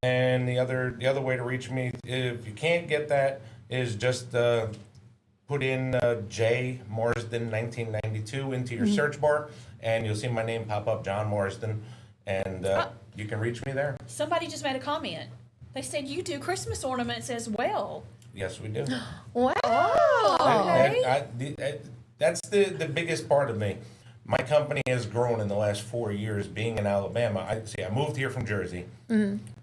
And the other way to reach me, if you can't get that, is just put in J Marsden 1992 into your search bar, and you'll see my name pop up, John Marsden, and you can reach me there. Somebody just made a comment. They said you do Christmas ornaments as well. Yes, we do. Wow. That's the biggest part of me. My company has grown in the last 4 years. Being in Alabama, I moved here from Jersey,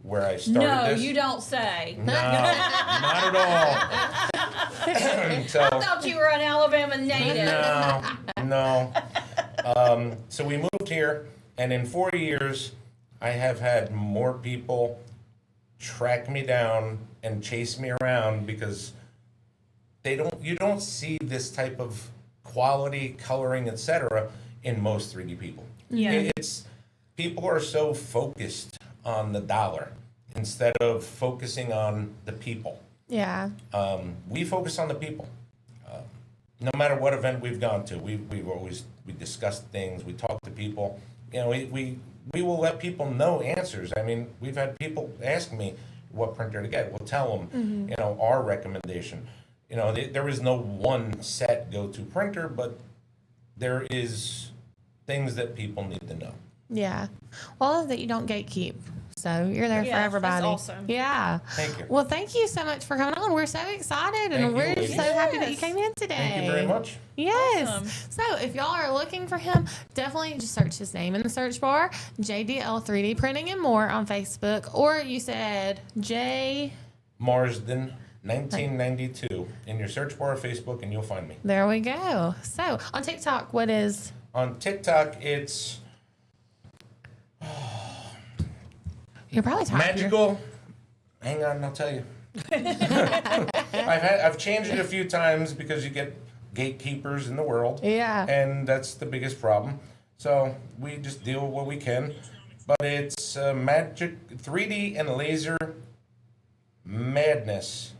where I started No, this. you don't say. No, not at all. So, I thought you were an Alabama native. no. So we moved here, and in 4 years, I have had more people track me down and chase me around because you don't see this type of quality, coloring, etc. in most 3D people. Yeah. People are so focused on the dollar instead of focusing on the people. Yeah. We focus on the people. No matter what event we've gone to, we discuss things, we talk to people. You know, we will let people know answers. I mean, we've had people ask me what printer to get. We'll tell them, you know, our recommendation. You know, there is no one set go-to printer, but there is things that people need to know. Yeah. Well, I love that you don't gatekeep. So you're there for Yeah, that's everybody. awesome. Yeah. Thank you. Well, thank you so much for coming on. We're so excited, and Thank you, we're ladies. so happy that you Yes. came in today. Thank you very much. Yes. Awesome. So if y'all are looking for him, definitely just search his name in the search bar, JDL 3D Printing and More on Facebook, or you said J. Marsden 1992 in your search bar of Facebook, and you'll find me. There we go. So on TikTok, what is? On TikTok, it's You're probably typing. magical. Hang on, I'll tell you. I've changed it a few times because you get gatekeepers in the world. Yeah. And that's the biggest problem. So we just deal with what we can. But it's magic 3D and laser madness.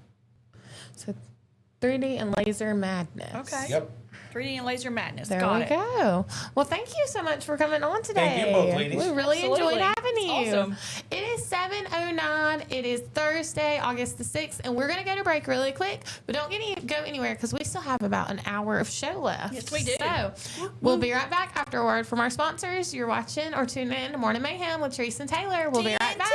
So 3D and Laser Madness. Okay. Yep. 3D and Laser Madness. There Got we it. go. Well, thank you so much for coming on today. Thank you both, ladies. We really Absolutely. enjoyed having you. Awesome. It is 7:09. It is Thursday, August the 6th, and we're going to go to break really quick, but don't go anywhere because we still have about an hour of show left. Yes, we do. So we'll be right back after a word from our sponsors. You're watching or tuning in to Morning Mayhem with Trese and Taylor. We'll be right back.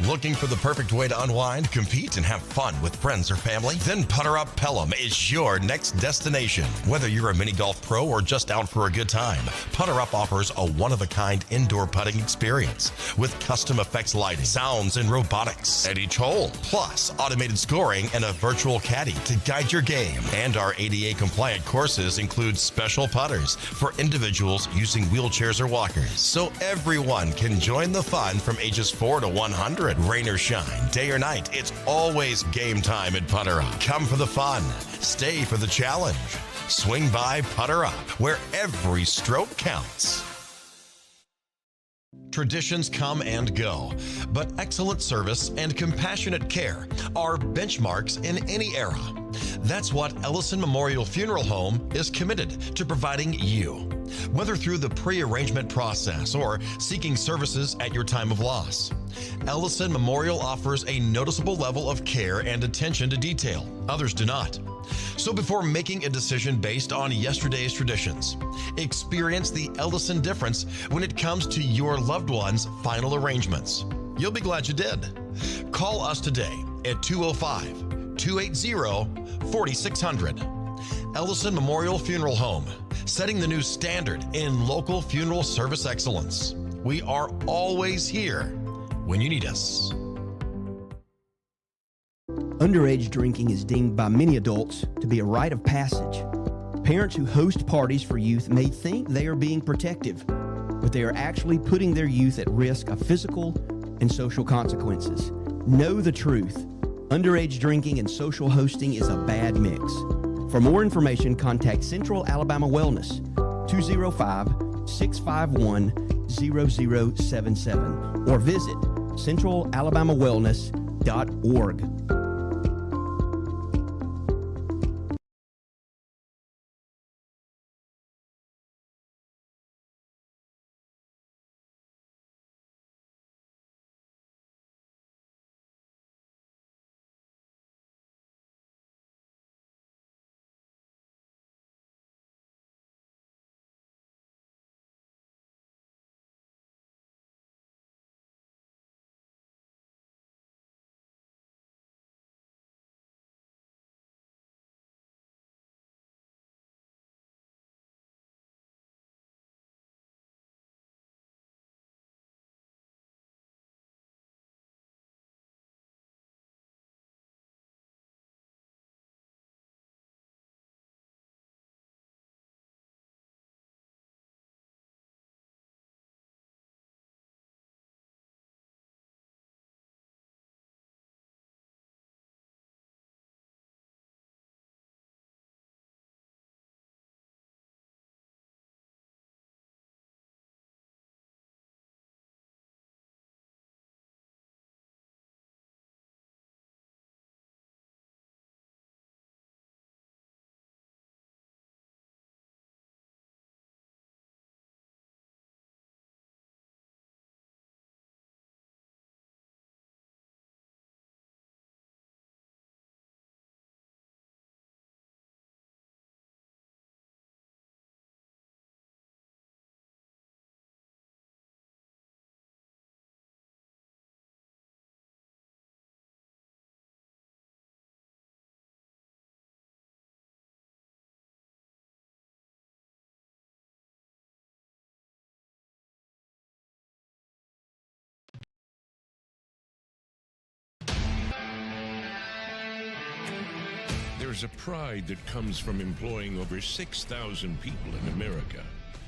Looking for the perfect way to unwind, compete, and have fun with friends or family? Then Putter Up Pelham is your next destination. Whether you're a mini golf pro or just out for a good time, Putter Up offers a one-of-a-kind indoor putting experience with custom effects lighting, sounds, and robotics at each hole, plus automated scoring and a virtual caddy to guide your game. And our ADA-compliant courses include special putters for individuals using wheelchairs or walkers, so everyone can join the fun from ages 4 to 100. Rain or shine, day or night, it's always game time at Putter Up. Come for the fun, stay for the challenge. Swing by Putter Up, where every stroke counts. Traditions come and go, but excellent service and compassionate care are benchmarks in any era. That's what Ellison Memorial Funeral Home is committed to providing you. whether through the pre-arrangement process or seeking services at your time of loss. Ellison Memorial offers a noticeable level of care and attention to detail. Others do not. So before making a decision based on yesterday's traditions, experience the Ellison difference when it comes to your loved one's final arrangements. You'll be glad you did. Call us today at 205-280-4600. Ellison Memorial Funeral Home, setting the new standard in local funeral service excellence. We are always here when you need us. Underage drinking is deemed by many adults to be a rite of passage. Parents who host parties for youth may think they are being protective, but they are actually putting their youth at risk of physical and social consequences. Know the truth. Underage drinking and social hosting is a bad mix. For more information, contact Central Alabama Wellness, 205-651-0077, or visit centralalabamawellness.org. There's a pride that comes from employing over 6,000 people in America.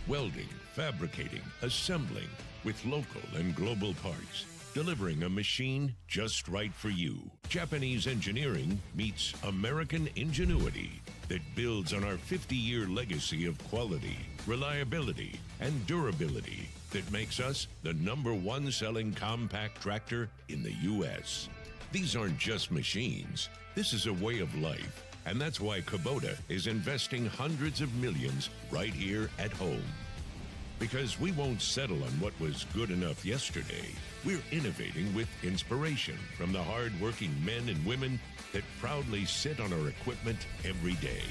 Welding, fabricating, assembling with local and global parts. Delivering a machine just right for you. Japanese engineering meets American ingenuity that builds on our 50-year legacy of quality, reliability, and durability that makes us the #1 selling compact tractor in the U.S. These aren't just machines. This is a way of life. And that's why Kubota is investing hundreds of millions right here at home. Because we won't settle on what was good enough yesterday. We're innovating with inspiration from the hard-working men and women that proudly sit on our equipment every day.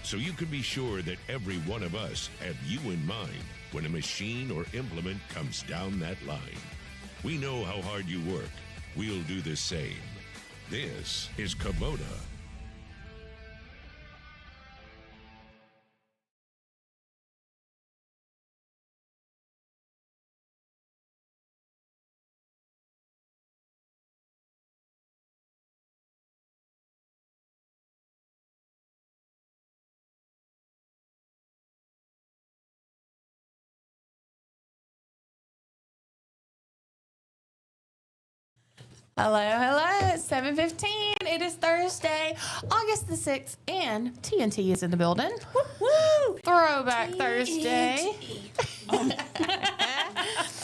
So you can be sure that every one of us have you in mind when a machine or implement comes down that line. We know how hard you work. We'll do the same. This is Kubota. Hello, hello. It's 7:15. It is Thursday, August the 6th, and TNT is in the building. Woo! Throwback Thursday. I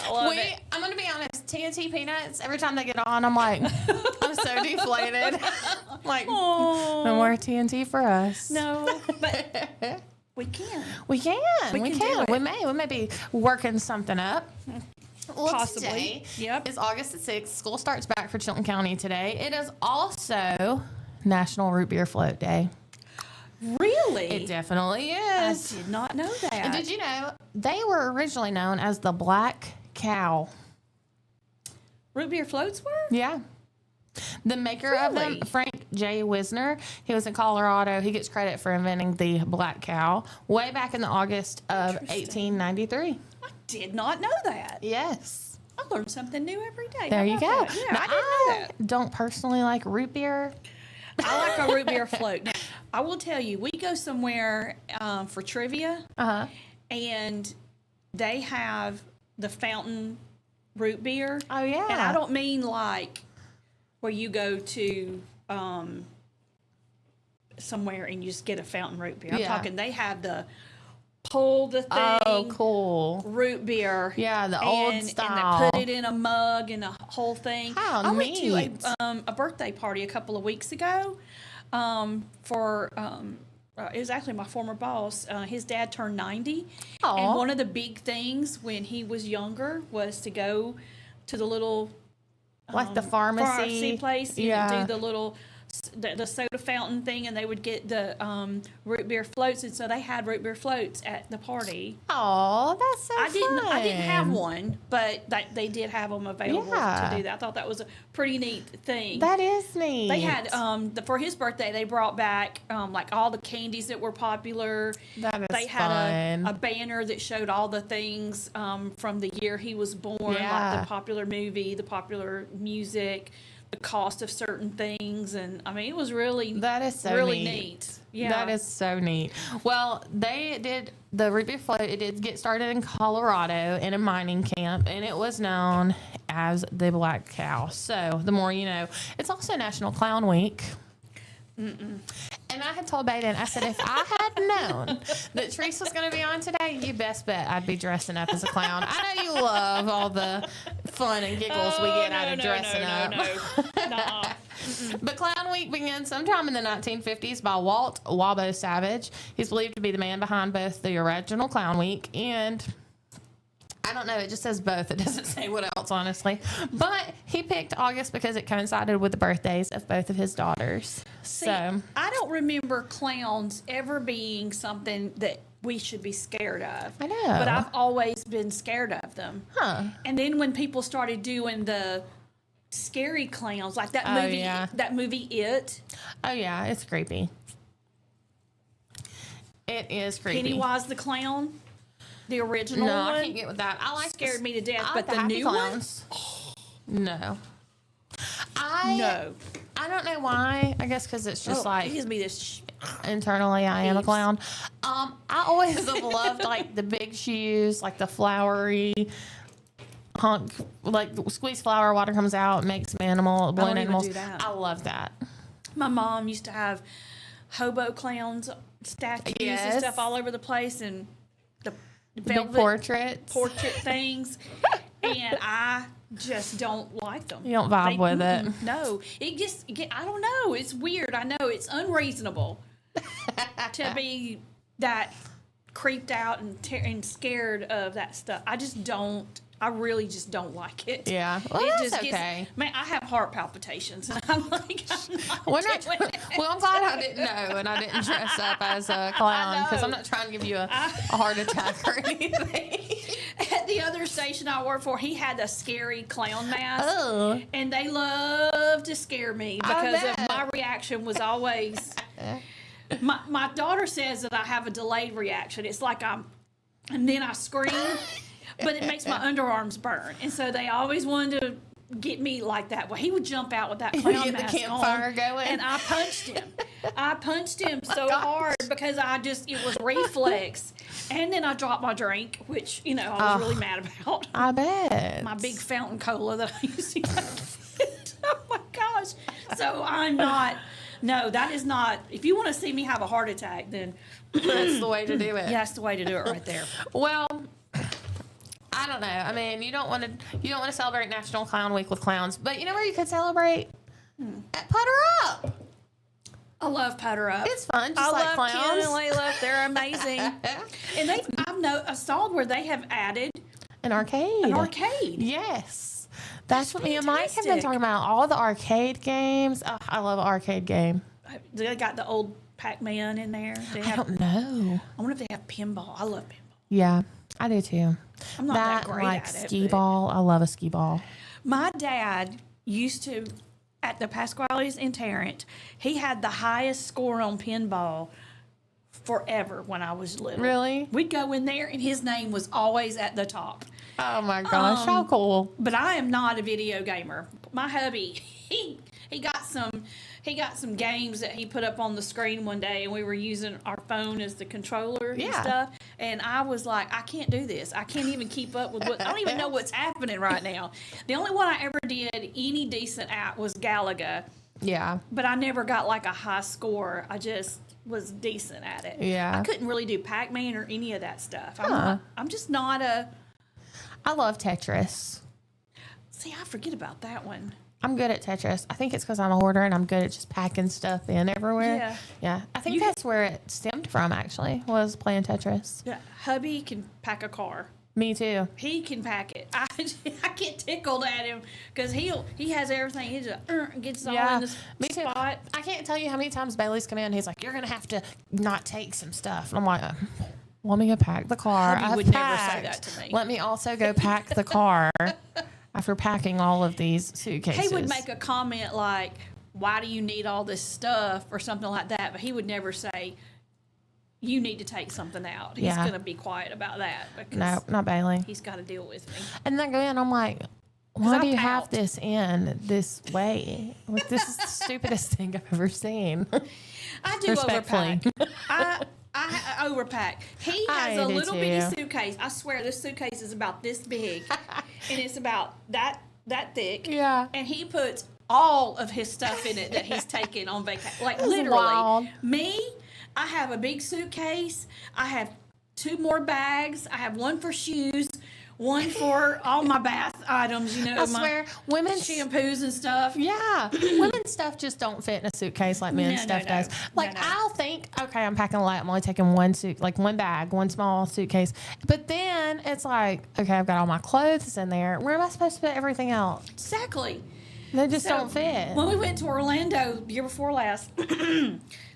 love it. I'm going to be honest, TNT Peanuts, every time they get on, I'm like, I'm so deflated. Like, no more TNT for us. No, but We can. We can. We can can. do it. We may be working something up. Well, Possibly. Today is August the 6th. School starts back for Chilton County today. It is also National Root Beer Float Day. Really? It definitely I is. did not know that. And did you know they were originally known as the Black Cow? Root beer floats were? Yeah. The maker of them, Really? Frank J. Wisner, he was in Colorado. He gets credit for inventing the Black Cow way back in the August of Interesting. 1893. I did not know that. Yes. I learn something new every day. There How you about go. that? Yeah, Now, I didn't know that. don't personally like root beer. I like a root beer float. Now, I will tell you, we go somewhere for trivia, Uh-huh. and they have the fountain root beer. Oh, yeah. And I don't mean like where you go to somewhere and you just get a fountain root beer. I'm Yeah. talking they have the pull the thing. Oh, cool. Root beer. Yeah, the old And style. they put it in a mug and the whole thing. How I went to neat. a birthday party a couple of weeks ago it was actually my former boss. His dad turned 90. Aw. And one of the big things when he was younger was to go to the little Like the pharmacy. place, Yeah. and do the little the soda fountain thing, and they would get the root beer floats, and so they had root beer floats at the party. Oh, that's so I didn't have fun. one, but they did have them available Yeah. to do that. I thought that was a pretty neat thing. That is neat. They had for his birthday, they brought back like all the candies that were popular. That is They had fun. a banner that showed all the things from the year he was born, Yeah. like the popular movie, the popular music, the cost of certain things, and I mean it was really That is so really neat. neat. Yeah, That is so neat. Well, they did the root beer float. It did get started in Colorado in a mining camp, and it was known as the Black Cow. So the more you know. It's also National Clown Week. And I had told Baden, I said, if I had known that Trese was going to be on today, you best bet I'd be dressing up as a clown. I know you love all the fun and giggles we get out of dressing up. Nuh-uh. But Clown Week began sometime in the 1950s by Walt Wabo Savage. He's believed to be the man behind both the original Clown Week and, I don't know, it just says both. It doesn't say what else, honestly. But he picked August because it coincided with the birthdays of both of his daughters. See, So, I don't remember clowns ever being something that we should be scared of. I know. But I've always been scared of them. huh. And then when people started doing the scary clowns, like that Oh, movie, yeah. It, Oh, yeah, it's creepy. It is creepy. Pennywise the clown, the original No, one, I can't get with that. I like scared me to death. I But like the happy new clowns. No. no. I don't know why. I guess because it's just Oh, like it gives me this. internally I am a Peeves. clown. I always have loved like the big shoes, like the flowery honk, like squeeze flower, water comes out, makes some animal, balloon don't even animals. do that. I love that. My mom used to have hobo clowns statues Yes. and stuff all over the place, and the Big velvet portraits. portrait things, and I just don't like them. You don't vibe with it. No, I don't know. It's weird. I know it's unreasonable to be that creeped out and scared of that stuff. I really just don't like it. Yeah. Well, It that's just gets- okay. Man, I have heart palpitations, and I'm like, We're not, well, I'm glad I didn't know and I didn't dress up as a clown because I'm not trying to give you a heart attack or anything. At the other station I worked for, he had a scary clown mask. Oh. And they love to scare me I because of bet. my reaction was always. My daughter says that I have a delayed reaction. It's like and then I scream, but it makes my underarms burn. And so they always wanted to get me like that. Well, he would jump out with that clown Get the mask campfire on, going. and I punched him. I punched him so hard because it was reflex. And then I dropped my drink, which, I was really mad about. I bet. My big fountain cola that I used to get. Oh my gosh. So I'm not, no, that is not, if you want to see me have a heart attack, then That's the way to do it. yeah, that's the way to do it right there. Well, I don't know. I mean, you don't want to celebrate National Clown Week with clowns, but you know where you could celebrate? At Putter Up. I love Putter Up. It's fun, just I like love Ken clowns. and Layla. They're amazing. And I saw where they have added An arcade. an arcade. Yes. That's what me and Mike have been fantastic. talking about. All the arcade games. Oh, I love an arcade game. They got the old Pac-Man in there. They I have, don't know. I wonder if they have pinball. I love pinball. Yeah, I do too. I'm not that great like at it, skee but- ball. I love a skee ball. My dad used to, at the Pasquale's in Tarrant, he had the highest score on pinball forever when I was little. Really? We'd go in there and his name was always at the top. Oh my gosh, how cool. But I am not a video gamer. My hubby, he got some games that he put up on the screen one day, and we were using our phone as the controller and Yeah. stuff. And I was like, I can't do this. I can't even keep up with what. I don't even know what's happening right now. The only one I ever did any decent at was Galaga, Yeah. but I never got like a high score. I just was decent at it. Yeah. I couldn't really do Pac-Man or any of that stuff. Huh. I'm just not a. I love Tetris. See, I forget about that one. I'm good at Tetris. I think it's because I'm a hoarder and I'm good at just packing stuff in everywhere. Yeah. Yeah. I think You- that's where it stemmed from, actually, was playing Tetris. Yeah, hubby can pack a car. Me too. He can pack it. I get tickled at him because he has everything. He just gets all in this me too. spot. I can't tell you how many times Bailey's come in. He's like, "You're gonna have to not take some stuff," and I'm like, "Want me to pack the car? Hubby I've would never say packed. that to me. Let me also go pack the car." After packing all of these suitcases, He would make a comment like, "Why do you need all this stuff?" or something like that. But he would never say, "You need to take something out." He's Yeah. going to be quiet about that because no, not Bailey. he's got to deal with me. And then I go in, I'm like, why I do you pout. have this in this way? Like, this is the stupidest thing I've ever seen. I do Respectfully. overpack. I overpack. He I has a do little too. bitty suitcase. I swear this suitcase is about this big, and it's about that thick. Yeah. And he puts all of his stuff in it that he's taken on vacation. Like literally, wild. me. I have a big suitcase. I have 2 more bags. I have one for shoes, one for all my bath items. You know, I my swear, women's shampoos and stuff. Yeah, women's stuff just don't fit in a suitcase like men's No, stuff no, does. no. Like No. I'll think, okay, I'm packing light. I'm only taking one one bag, one small suitcase. But then it's like, okay, I've got all my clothes in there. Where am I supposed to put everything else? Exactly. They just So, don't fit. When we went to Orlando the year before last,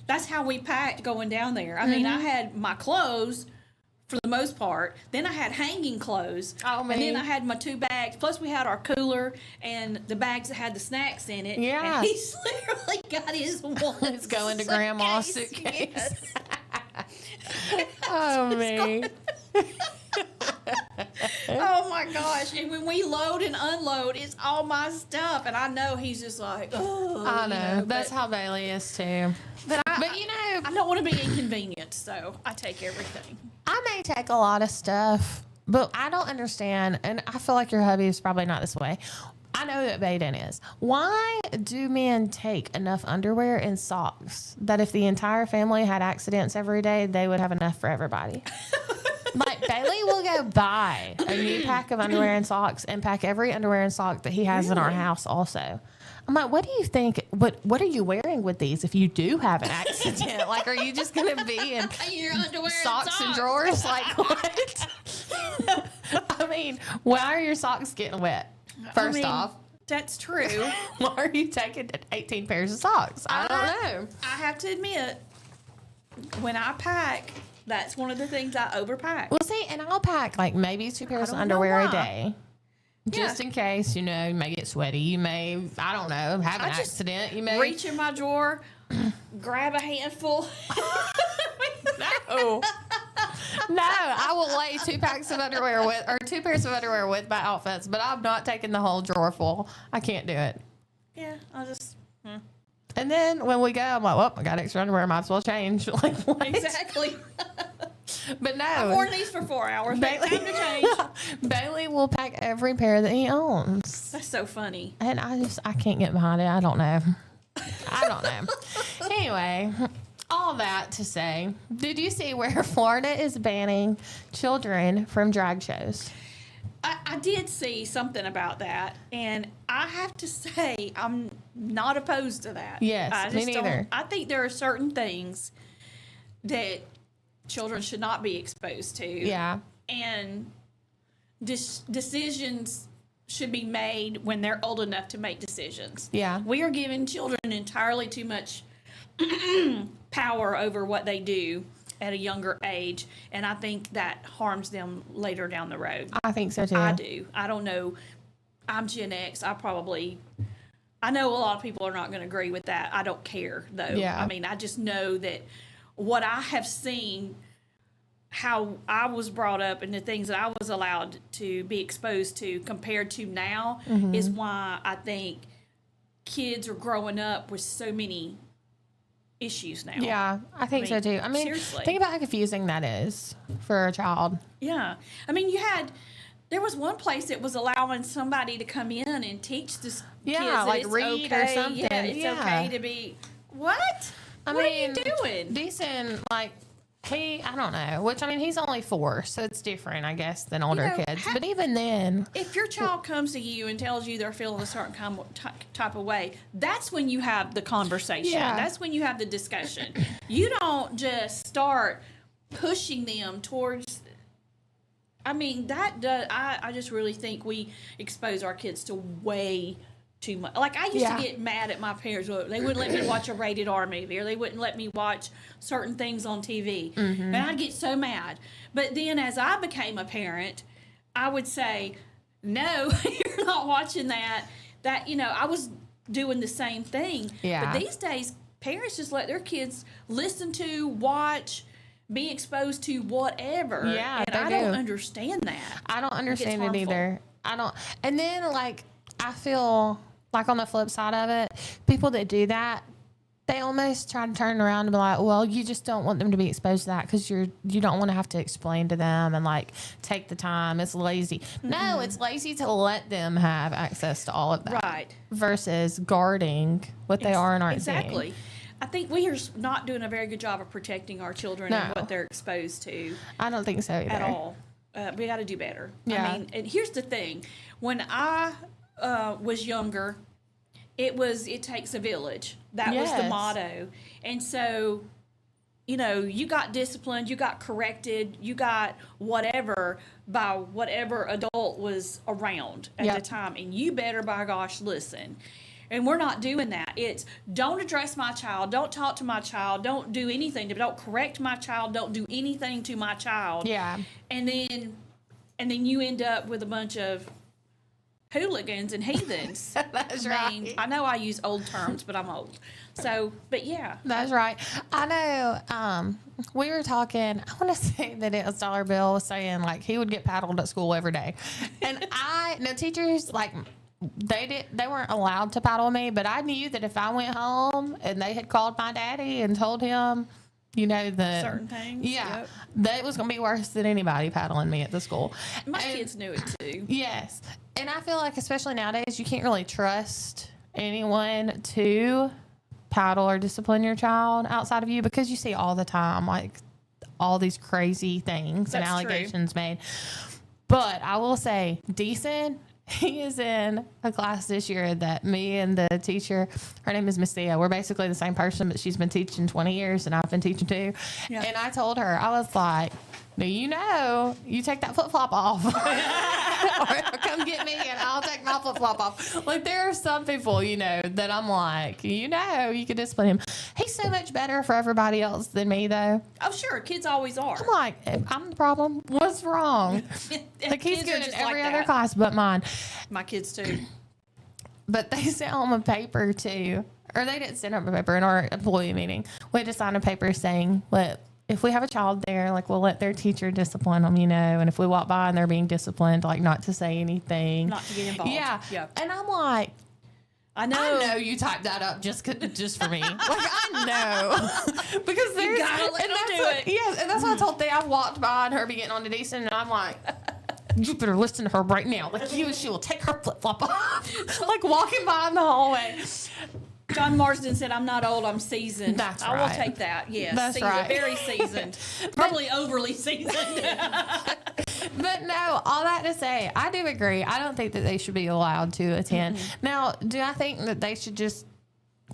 that's how we packed going down there. I mean, I Mm-hmm. had my clothes for the most part. Then I had hanging clothes. Oh, And me. then I had my 2 bags. Plus, we had our cooler and the bags that had the snacks in it. Yeah. And he's literally got his one. It's going to grandma's suitcase. Yes. Oh, me. Oh my gosh. And when we load and unload, it's all my stuff. And I know he's just like, oh. I you know. That's but how Bailey is too. but you know, I don't want to be inconvenient, so I take everything. I may take a lot of stuff, but I don't understand, and I feel like your hubby is probably not this way. I know that Baden is. Why do men take enough underwear and socks that if the entire family had accidents every day, they would have enough for everybody? Like, Bailey will go buy a new pack of underwear and socks and pack every underwear and sock that he has in our house also. I'm like, what do you think? What are you wearing with these if you do have an accident? Like, are you just going to be in Your underwear socks and drawers? Like, what? I mean, why are your socks getting wet? First off, that's true. why are you taking 18 pairs of socks? I don't know. I have to admit, when I pack, that's one of the things I overpack. Well, see, and I'll pack like maybe 2 pairs of don't know underwear a why. day. Just Yeah. in case, you know, you may get sweaty. You may, I don't know, have an I just accident. You may. Reach in my drawer, grab a handful. No. No, I will lay 2 packs of underwear with, or 2 pairs of underwear with my outfits, but I'm not taking the whole drawer full. I can't do it. Yeah, I'll just. And then when we go, I'm like, well, I got extra underwear. Might as well change. Like, what? Exactly. But no. I've worn these for 4 hours. Time to change. Bailey will pack every pair that he owns. That's so funny. And I can't get behind it. I don't know. I don't know. Anyway, all that to say, did you see where Florida is banning children from drag shows? I did see something about that, and I have to say I'm not opposed to that. Yes, I me just don't- neither. I think there are certain things that children should not be exposed to. Yeah. And decisions should be made when they're old enough to make decisions. Yeah. We are giving children entirely too much power over what they do at a younger age, and I think that harms them later down the road. I think so too. I do. I don't know. I'm Gen X. I know a lot of people are not going to agree with that. I don't care, though. Yeah. I mean, I just know that what I have seen, how I was brought up, and the things that I was allowed to be exposed to compared to now is why I think kids are growing up with so many issues now. Yeah, I think so too. I mean, seriously. think about how confusing that is for a child. Yeah. I mean, there was one place that was allowing somebody to come in and teach the kids that like it's read or okay. something. Yeah, it's okay to be, what? What are you doing? Decent, like, I don't know. Which, I mean, he's only 4, so it's different, I guess, than older kids. But even then, If your child comes to you and tells you they're feeling a certain type of way, that's when you have the conversation. Yeah. That's when you have the discussion. You don't just start pushing them towards. I mean, that does. I just really think we expose our kids to way too much. Like, I used to get mad at my parents. They wouldn't let me watch a rated R movie, or they wouldn't let me watch certain things on TV. And I'd get so mad. But then as I became a parent, I would say, no, you're not watching that. That, I was doing the same thing. Yeah. But these days, parents just let their kids listen to, watch, be exposed to whatever. Yeah, and they I do. don't understand that. I don't understand it harmful. either. I don't. And then, like, I feel like on the flip side of it, people that do that, they almost try to turn around and be like, well, you just don't want them to be exposed to that because you don't want to have to explain to them and, like, take the time. It's lazy. No, it's lazy to let them have access to all of that. Right. Versus guarding what they are and aren't Exactly. seeing. I think we are not doing a very good job of protecting our children and No. what they're exposed to I don't think so either. at all. We got to do better. Yeah. I mean, and here's the thing. When I was younger, it takes a village. That was the Yes. motto. And so, you got disciplined, you got corrected, you got whatever by whatever adult was around at Yep. the time. And you better, by gosh, listen. And we're not doing that. It's don't address my child, don't talk to my child, don't do anything, don't correct my child, don't do anything to my child. Yeah. And then you end up with a bunch of hooligans and heathens. That's I mean, right. I know I use old terms, but I'm old. So, but yeah. That's right. I know. We were talking. I want to say that it was Dollar Bill was saying like he would get paddled at school every day, and teachers like they weren't allowed to paddle me, but I knew that if I went home and they had called my daddy and told him, the Certain things, yeah, yep. that was gonna be worse than anybody paddling me at the school. My And- kids knew it too. Yes. And I feel like, especially nowadays, you can't really trust anyone to paddle or discipline your child outside of you because you see all the time, like, all these crazy things and That's true. allegations made. But I will say, Decent, he is in a class this year that me and the teacher, her name is Miss Thea, we're basically the same person, but she's been teaching 20 years and I've been teaching too. Yeah. And I told her, I was like, now you take that flip-flop off. Or come get me and I'll take my flip-flop off. Like, there are some people, that I'm like, you can discipline him. He's so much better for everybody else than me, though. Oh, sure. Kids always are. I'm like, I'm the problem. What's wrong? Like, he's Kids are good in just every like other that. class but mine. My kids too. But they sent home a paper, too. Or they didn't send home a paper in our employee meeting. We had to sign a paper saying, if we have a child there, like, we'll let their teacher discipline them, and if we walk by and they're being disciplined, like, not to say anything. Not to get involved. Yeah. Yeah. And I'm like, I know. I know you typed that up just for me. Like, I know. Because there's... gotta let and them that's do what- it. Yes, and that's what I told Thea. I walked by and her be getting on to Decent, and I'm like... You better listen to her right now. Like, she will take her flip-flop off. Like, walking by in the hallway. John Marsden said, "I'm not old, I'm seasoned." That's I will right. take that. Yes, That's seasoned, right. very seasoned, probably overly seasoned. But no, all that to say, I do agree. I don't think that they should be allowed to attend. Now, do I think that they should just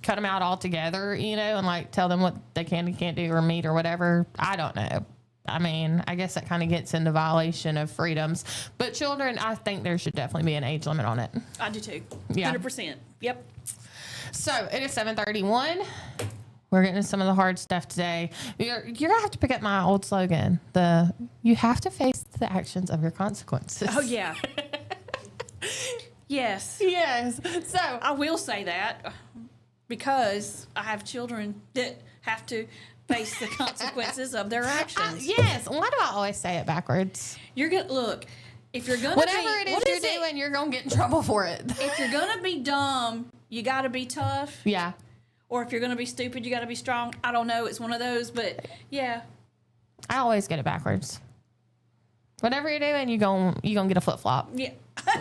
cut them out altogether, and like tell them what they can and can't do or meet or whatever? I don't know. I mean, I guess that kind of gets into violation of freedoms. But children, I think there should definitely be an age limit on it. I do too. Yeah. 100%. Yep. So it is 7:31. We're getting into some of the hard stuff today. You're going to have to pick up my old slogan. You have to face the actions of your consequences. Oh, yeah. Yes. Yes. So I will say that because I have children that have to face the consequences of their actions. yes. Why do I always say it backwards? You're going to look. If you're going to Whatever it is you're doing, you're going to get in trouble for it. If you're going to be dumb, you got to be tough. Yeah. Or if you're going to be stupid, you got to be strong. I don't know. It's one of those, but yeah. I always get it backwards. Whatever you're doing, you're going to get a flip-flop. Yeah.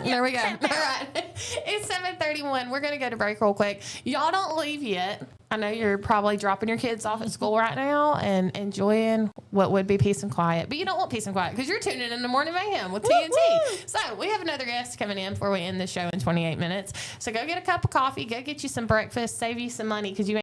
There we go. All right. It's 7:31. We're going to go to break real quick. Y'all don't leave yet. I know you're probably dropping your kids off at school right now and enjoying what would be peace and quiet. But you don't want peace and quiet because you're tuning in to Morning Mayhem with TNT. So we have another guest coming in before we end the show in 28 minutes. So go get a cup of coffee. Go get you some breakfast. Save you some money because you ain't